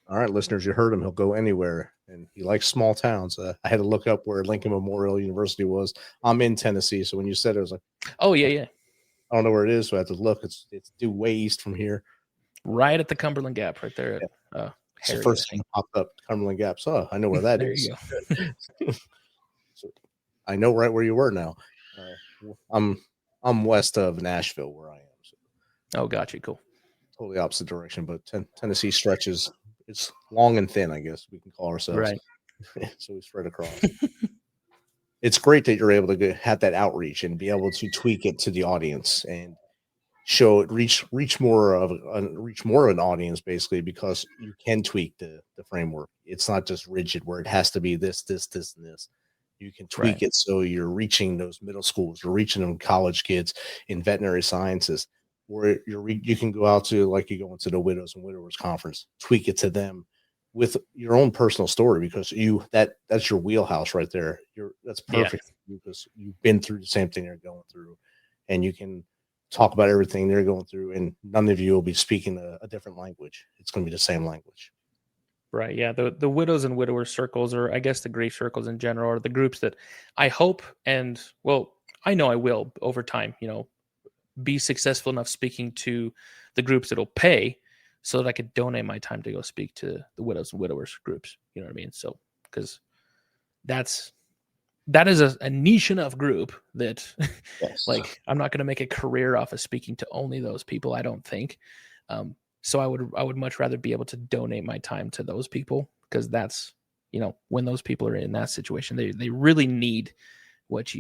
All right, listeners, you heard him. He'll go anywhere, and he likes small towns. I had to look up where Lincoln Memorial University was. I'm in Tennessee, so when you said it, I was like,
oh, yeah.
I don't know where it is, so I have to look. It's due way east from here.
Right at the Cumberland Gap, right there.
Yeah. It's the first thing that popped up, Cumberland Gap. So I know where that is.
You go.
So I know right where you were now. I'm west of Nashville, where I am. So.
Oh, gotcha. Cool.
Totally opposite direction, but Tennessee stretches. It's long and thin, I guess we can call ourselves.
Right.
So we spread across. It's great that you're able to have that outreach and be able to tweak it to the audience and show it, reach more of an audience, basically, because you can tweak the framework. It's not just rigid where it has to be this, and this. You can tweak it so you're reaching those middle schools, you're reaching them college kids in veterinary sciences. Where you can go out to, like, you go into the widows and widowers conference, tweak it to them with your own personal story, because that's your wheelhouse right there. That's perfect because you've been through the same thing they're going through, and you can talk about everything they're going through, and none of you will be speaking a different language. It's going to be the same language.
Right. Yeah. The widows and widowers circles, or I guess the grief circles in general, are the groups that I hope, and I know I will over time, be successful enough speaking to the groups that'll pay so that I could donate my time to go speak to the widows and widowers groups. You know what I mean? So, because that is a niche enough group that like, I'm not going to make a career off of speaking to only those people, I don't think. So I would much rather be able to donate my time to those people, because that's, when those people are in that situation, they really need what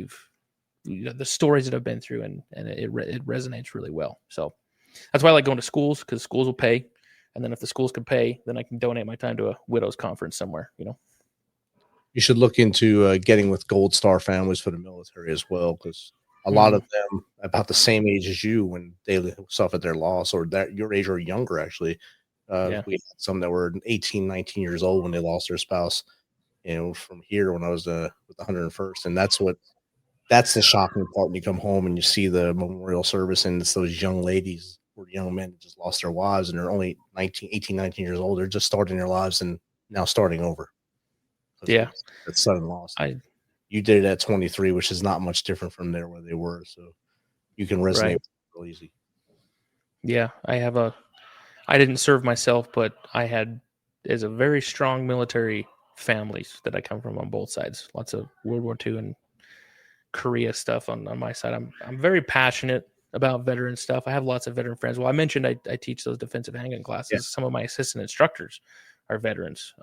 the stories that I've been through, and it resonates really well. So that's why I like going to schools, because schools will pay. And then if the schools can pay, then I can donate my time to a widows conference somewhere,
You should look into getting with Gold Star families for the military as well, because a lot of them about the same age as you when they suffered their loss, or that your age or younger, actually. We had some that were 18, 19 years old when they lost their spouse, from here when I was with the 101st. And that's the shocking part when you come home and you see the memorial service, and it's those young ladies or young men that just lost their wives, and they're only 18, 19 years old. They're just starting their lives and now starting over.
Yeah.
That's sudden loss. You did it at 23, which is not much different from there where they were. So you can resonate with it real easy.
Yeah. I didn't serve myself, but I had, as a very strong military families that I come from on both sides. Lots of World War II and Korea stuff on my side. I'm very passionate about veteran stuff. I have lots of veteran friends. Well, I mentioned I teach those defensive handgun classes.
Yeah.
Some of my assistant instructors are veterans.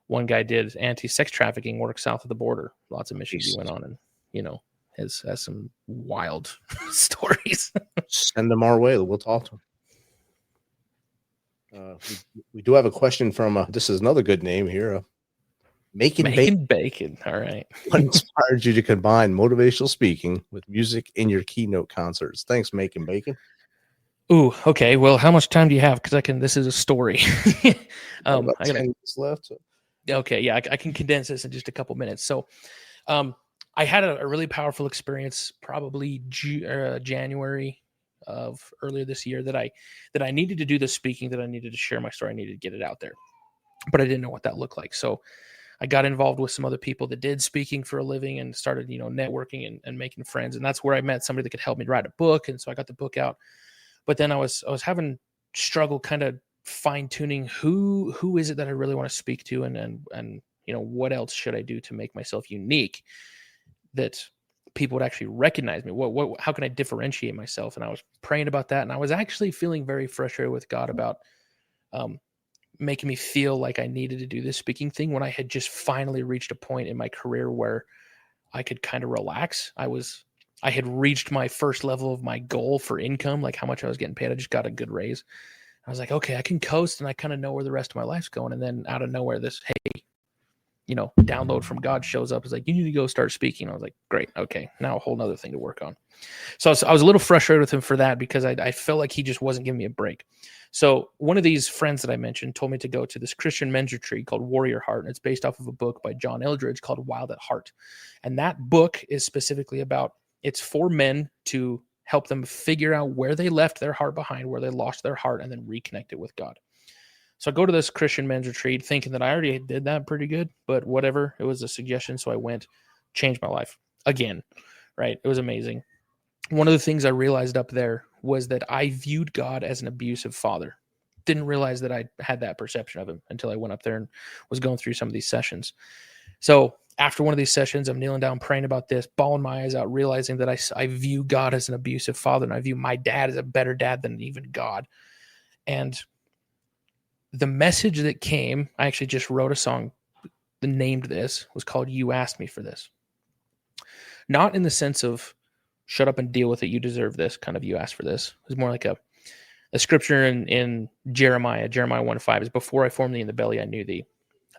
One guy did anti-sex trafficking work south of the border. Lots of missions he went on, and has some wild stories.
Send them our way. We'll talk to them. We do have a question from this is another good name here. Making
bacon. All right.
What inspired you to combine motivational speaking with music in your keynote concerts? Thanks, Making Bacon.
Ooh, okay. Well, how much time do you have? Because this is a story.
I got 10 minutes left. So.
Okay, yeah, I can condense this in just a couple minutes. So, I had a really powerful experience, probably January of earlier this year, that I needed to do the speaking, that I needed to share my story, I needed to get it out there, but I didn't know what that looked like. So, I got involved with some other people that did speaking for a living and started, networking and making friends, and that's where I met somebody that could help me write a book, and so I got the book out. But then I was having struggle kind of fine tuning who is it that I really want to speak to, and what else should I do to make myself unique, that people would actually recognize me. How can I differentiate myself? And I was praying about that, and I was actually feeling very frustrated with God about making me feel like I needed to do this speaking thing when I had just finally reached a point in my career where I could kind of relax. I had reached my first level of my goal for income, like how much I was getting paid. I just got a good raise. I was like, okay, I can coast, and I kind of know where the rest of my life's going. And then out of nowhere, this, hey, download from God shows up. It's like, you need to go start speaking. I was like, great. Okay. Now a whole nother thing to work on. So I was a little frustrated with him for that, because I felt like he just wasn't giving me a break. So one of these friends that I mentioned told me to go to this Christian men's retreat called Warrior Heart. And it's based off of a book by John Eldredge called Wild at Heart. And that book is specifically about, it's for men to help them figure out where they left their heart behind, where they lost their heart, and then reconnect it with God. So I go to this Christian men's retreat thinking that I already did that pretty good, but whatever. It was a suggestion. So I went, changed my life again, right? It was amazing. One of the things I realized up there was that I viewed God as an abusive father. Didn't realize that I had that perception of him until I went up there and was going through some of these sessions. So after one of these sessions, I'm kneeling down, praying about this, bawling my eyes out, realizing that I view God as an abusive father, and I view my dad as a better dad than even God. And the message that came, I actually just wrote a song that named this, was called You Asked Me for This. Not in the sense of shut up and deal with it, you deserve this, kind of you asked for this. It was more like a scripture in Jeremiah 1:5 is, before I formed thee in the belly, I knew thee.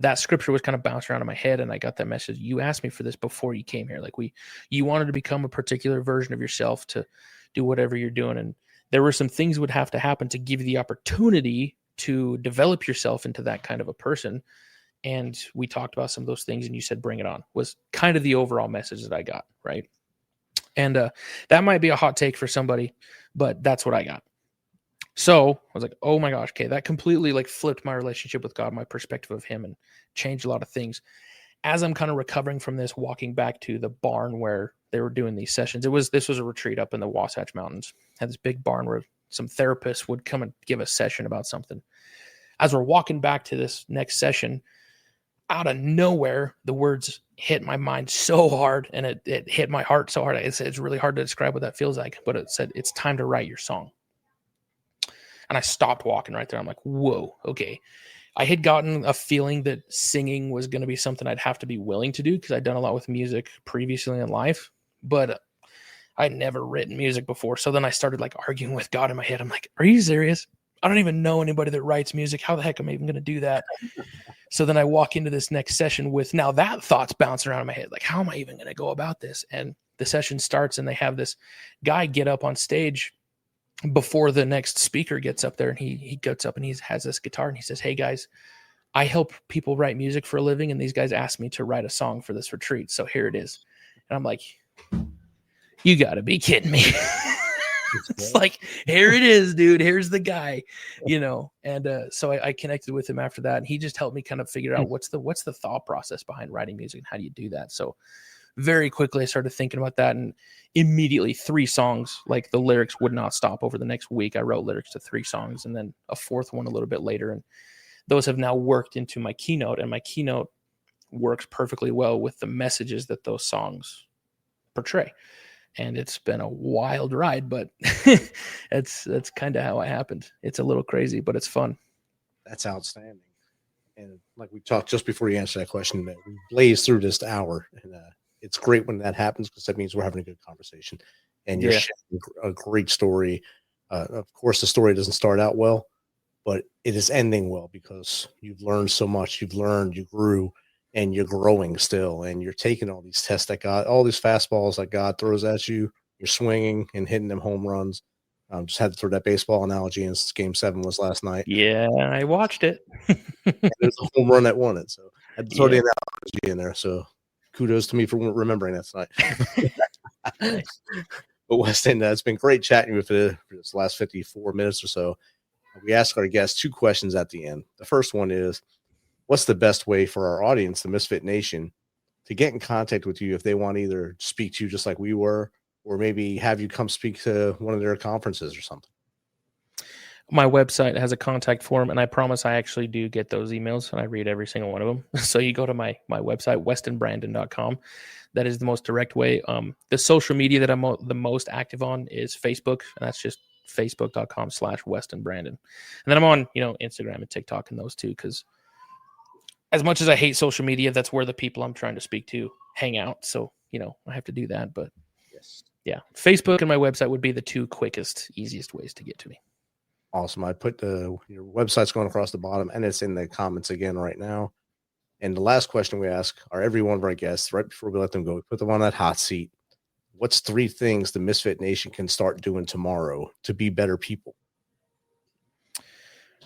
That scripture was kind of bouncing around in my head, and I got that message. You asked me for this before you came here. Like you wanted to become a particular version of yourself to do whatever you're doing. And there were some things would have to happen to give you the opportunity to develop yourself into that kind of a person. And we talked about some of those things, and you said, bring it on, was kind of the overall message that I got. Right. And that might be a hot take for somebody, but that's what I got. So I was like, oh my gosh, okay, that completely like flipped my relationship with God, my perspective of him, and changed a lot of things. As I'm kind of recovering from this, walking back to the barn where they were doing these sessions, this was a retreat up in the Wasatch Mountains. Had this big barn where some therapists would come and give a session about something. As we're walking back to this next session, out of nowhere, the words hit my mind so hard, and it hit my heart so hard. It's really hard to describe what that feels like, but it said, it's time to write your song. And I stopped walking right there. I'm like, whoa, okay. I had gotten a feeling that singing was going to be something I'd have to be willing to do, because I'd done a lot with music previously in life, but I'd never written music before. So then I started like arguing with God in my head. I'm like, are you serious? I don't even know anybody that writes music. How the heck am I even going to do that? So then I walk into this next session with now that thought's bouncing around in my head. Like, how am I even going to go about this? And the session starts, and they have this guy get up on stage before the next speaker gets up there, and he gets up and he has this guitar, and he says, hey guys, I help people write music for a living, and these guys asked me to write a song for this retreat. So here it is. And I'm like, you gotta be kidding me. It's like, here it is, dude. Here's the guy, And so I connected with him after that, and he just helped me kind of figure out what's the thought process behind writing music and how do you do that. So very quickly I started thinking about that, and immediately 3 songs, like the lyrics would not stop over the next week. I wrote lyrics to 3 songs, and then a 4th one a little bit later. And those have now worked into my keynote, and my keynote works perfectly well with the messages that those songs portray. And it's been a wild ride, but that's kind of how it happened. It's a little crazy, but it's fun.
That's outstanding. And like we talked just before you answer that question, man, we blazed through this hour, and it's great when that happens because that means we're having a good conversation. And you're sharing a great story. Of course, the story doesn't start out well, but it is ending well because you've learned so much. You've learned, you grew, and you're growing still. And you're taking all these tests that God, all these fastballs that God throws at you. You're swinging and hitting them home runs. Just had to throw that baseball analogy, and Game 7 was last night.
Yeah, I watched it.
There's a home run that won it, so I had to throw the analogy in there. So kudos to me for remembering that tonight. But Weston, it's been great chatting with you for this last 54 minutes or so. We ask our guests 2 questions at the end. The first one is, what's the best way for our audience, the Misfit Nation, to get in contact with you if they want to either speak to you just like we were, or maybe have you come speak to one of their conferences or something?
My website has a contact form, and I promise I actually do get those emails, and I read every single one of them. So you go to my website, westonbrandon.com. That is the most direct way. The social media that I'm the most active on is Facebook, and that's just facebook.com/westonbrandon. And then I'm on, Instagram and TikTok and those two, because as much as I hate social media, that's where the people I'm trying to speak to hang out. So, I have to do that. But yeah, Facebook and my website would be the 2 quickest, easiest ways to get to me.
Awesome. I put your website's going across the bottom, and it's in the comments again right now. And the last question we ask every one of our guests, right before we let them go, we put them on that hot seat. What's 3 things the Misfit Nation can start doing tomorrow to be better people?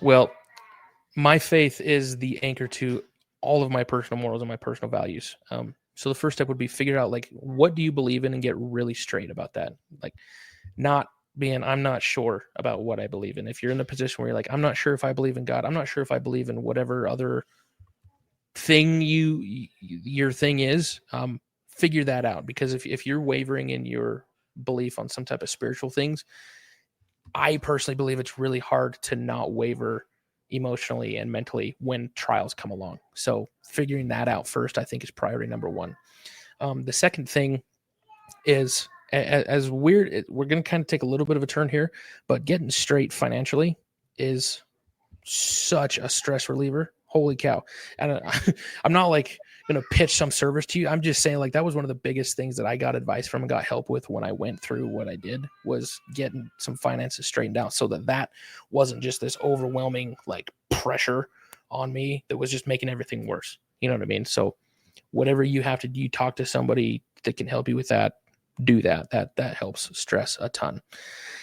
Well, my faith is the anchor to all of my personal morals and my personal values. So the first step would be figure out, what do you believe in, and get really straight about that. Not being, I'm not sure about what I believe in. If you're in the position where you're like, I'm not sure if I believe in God, I'm not sure if I believe in whatever other thing your thing is, figure that out. Because if you're wavering in your belief on some type of spiritual things, I personally believe it's really hard to not waver emotionally and mentally when trials come along. So figuring that out first, I think, is priority number 1. The second thing is, as weird, we're going to kind of take a little bit of a turn here, but getting straight financially is such a stress reliever. Holy cow. And I'm not going to pitch some service to you. I'm just saying, that was one of the biggest things that I got advice from and got help with when I went through what I did, was getting some finances straightened out, so that wasn't just this overwhelming pressure on me that was just making everything worse. You know what I mean? So whatever you have to do, you talk to somebody that can help you with that, do that. That helps stress a ton.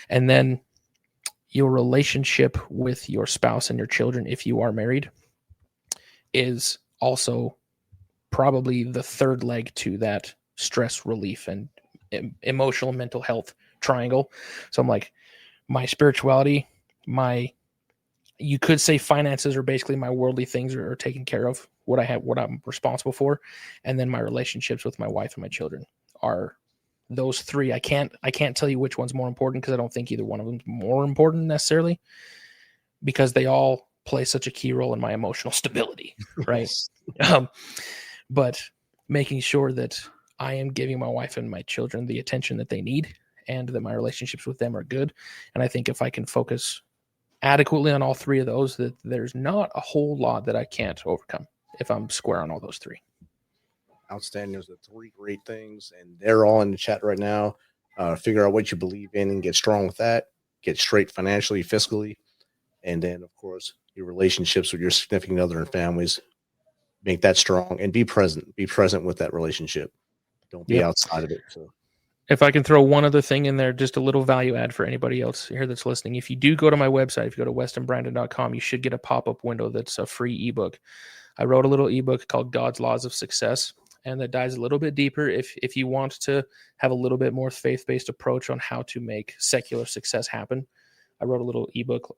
And then your relationship with your spouse and your children, if you are married, is also probably the third leg to that stress relief and emotional mental health triangle. So I'm my spirituality, you could say finances are basically my worldly things are taken care of, what I'm responsible for. And then my relationships with my wife and my children are those 3. I can't tell you which one's more important, because I don't think either one of them is more important necessarily, because they all play such a key role in my emotional stability. Right. But making sure that I am giving my wife and my children the attention that they need, and that my relationships with them are good. And I think if I can focus adequately on all 3 of those, that there's not a whole lot that I can't overcome if I'm square on all those 3.
Outstanding. Those are 3 great things, and they're all in the chat right now. Figure out what you believe in and get strong with that. Get straight financially, fiscally, and then, of course, your relationships with your significant other and families. Make that strong, and be present. Be present with that relationship. Don't be outside of it. So,
if I can throw one other thing in there, just a little value add for anybody else here that's listening. If you do go to my website, if you go to westonbrandon.com, you should get a pop-up window that's a free ebook. I wrote a little ebook called God's Laws of Success, and that dives a little bit deeper if you want to have a little bit more faith-based approach on how to make secular success happen. I wrote a little ebook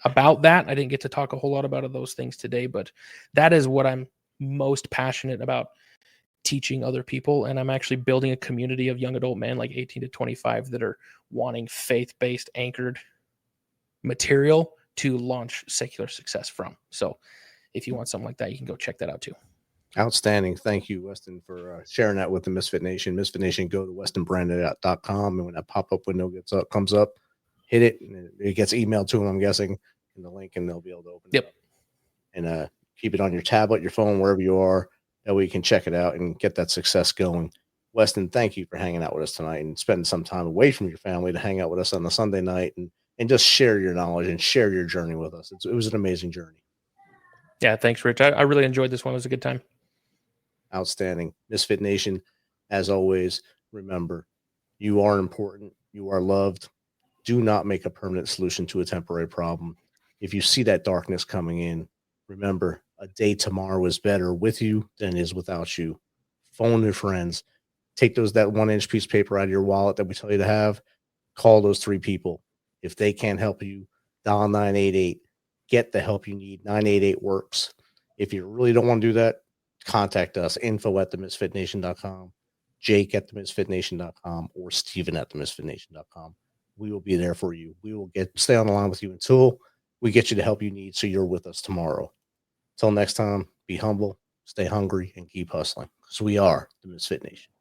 about that. I didn't get to talk a whole lot about those things today, but that is what I'm most passionate about teaching other people. And I'm actually building a community of young adult men 18 to 25 that are wanting faith-based anchored material to launch secular success from. So if you want something like that, you can go check that out too.
Outstanding. Thank you, Weston, for sharing that with the Misfit Nation. Misfit Nation, go to westonbrandon.com, and when that pop-up window comes up, hit it, and it gets emailed to them, I'm guessing, in the link, and they'll be able to open it up. And keep it on your tablet, your phone, wherever you are. That way you can check it out and get that success going. Weston, thank you for hanging out with us tonight and spending some time away from your family to hang out with us on a Sunday night and just share your knowledge and share your journey with us. It was an amazing journey.
Yeah, thanks, Rich. I really enjoyed this one. It was a good time.
Outstanding. Misfit Nation, as always, remember, you are important. You are loved. Do not make a permanent solution to a temporary problem. If you see that darkness coming in, remember, a day tomorrow is better with you than it is without you. Phone your friends. Take that 1-inch piece of paper out of your wallet that we tell you to have. Call those 3 people. If they can't help you, dial 988. Get the help you need. 988 works. If you really don't want to do that, contact us. info@themisfitnation.com, jake@themisfitnation.com, or steven@themisfitnation.com. We will be there for you. We will stay on the line with you until we get you the help you need so you're with us tomorrow. Till next time, be humble, stay hungry, and keep hustling. Because we are the Misfit Nation.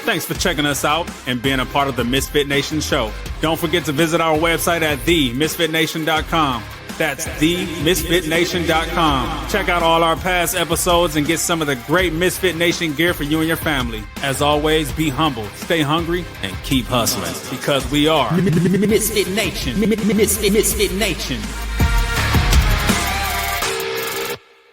Thanks for checking us out and being a part of the Misfit Nation show. Don't forget to visit our website at themisfitnation.com. That's themisfitnation.com. Check out all our past episodes and get some of the great Misfit Nation gear for you and your family. As always, be humble, stay hungry, and keep hustling because we are
Misfit Nation. Misfit Nation.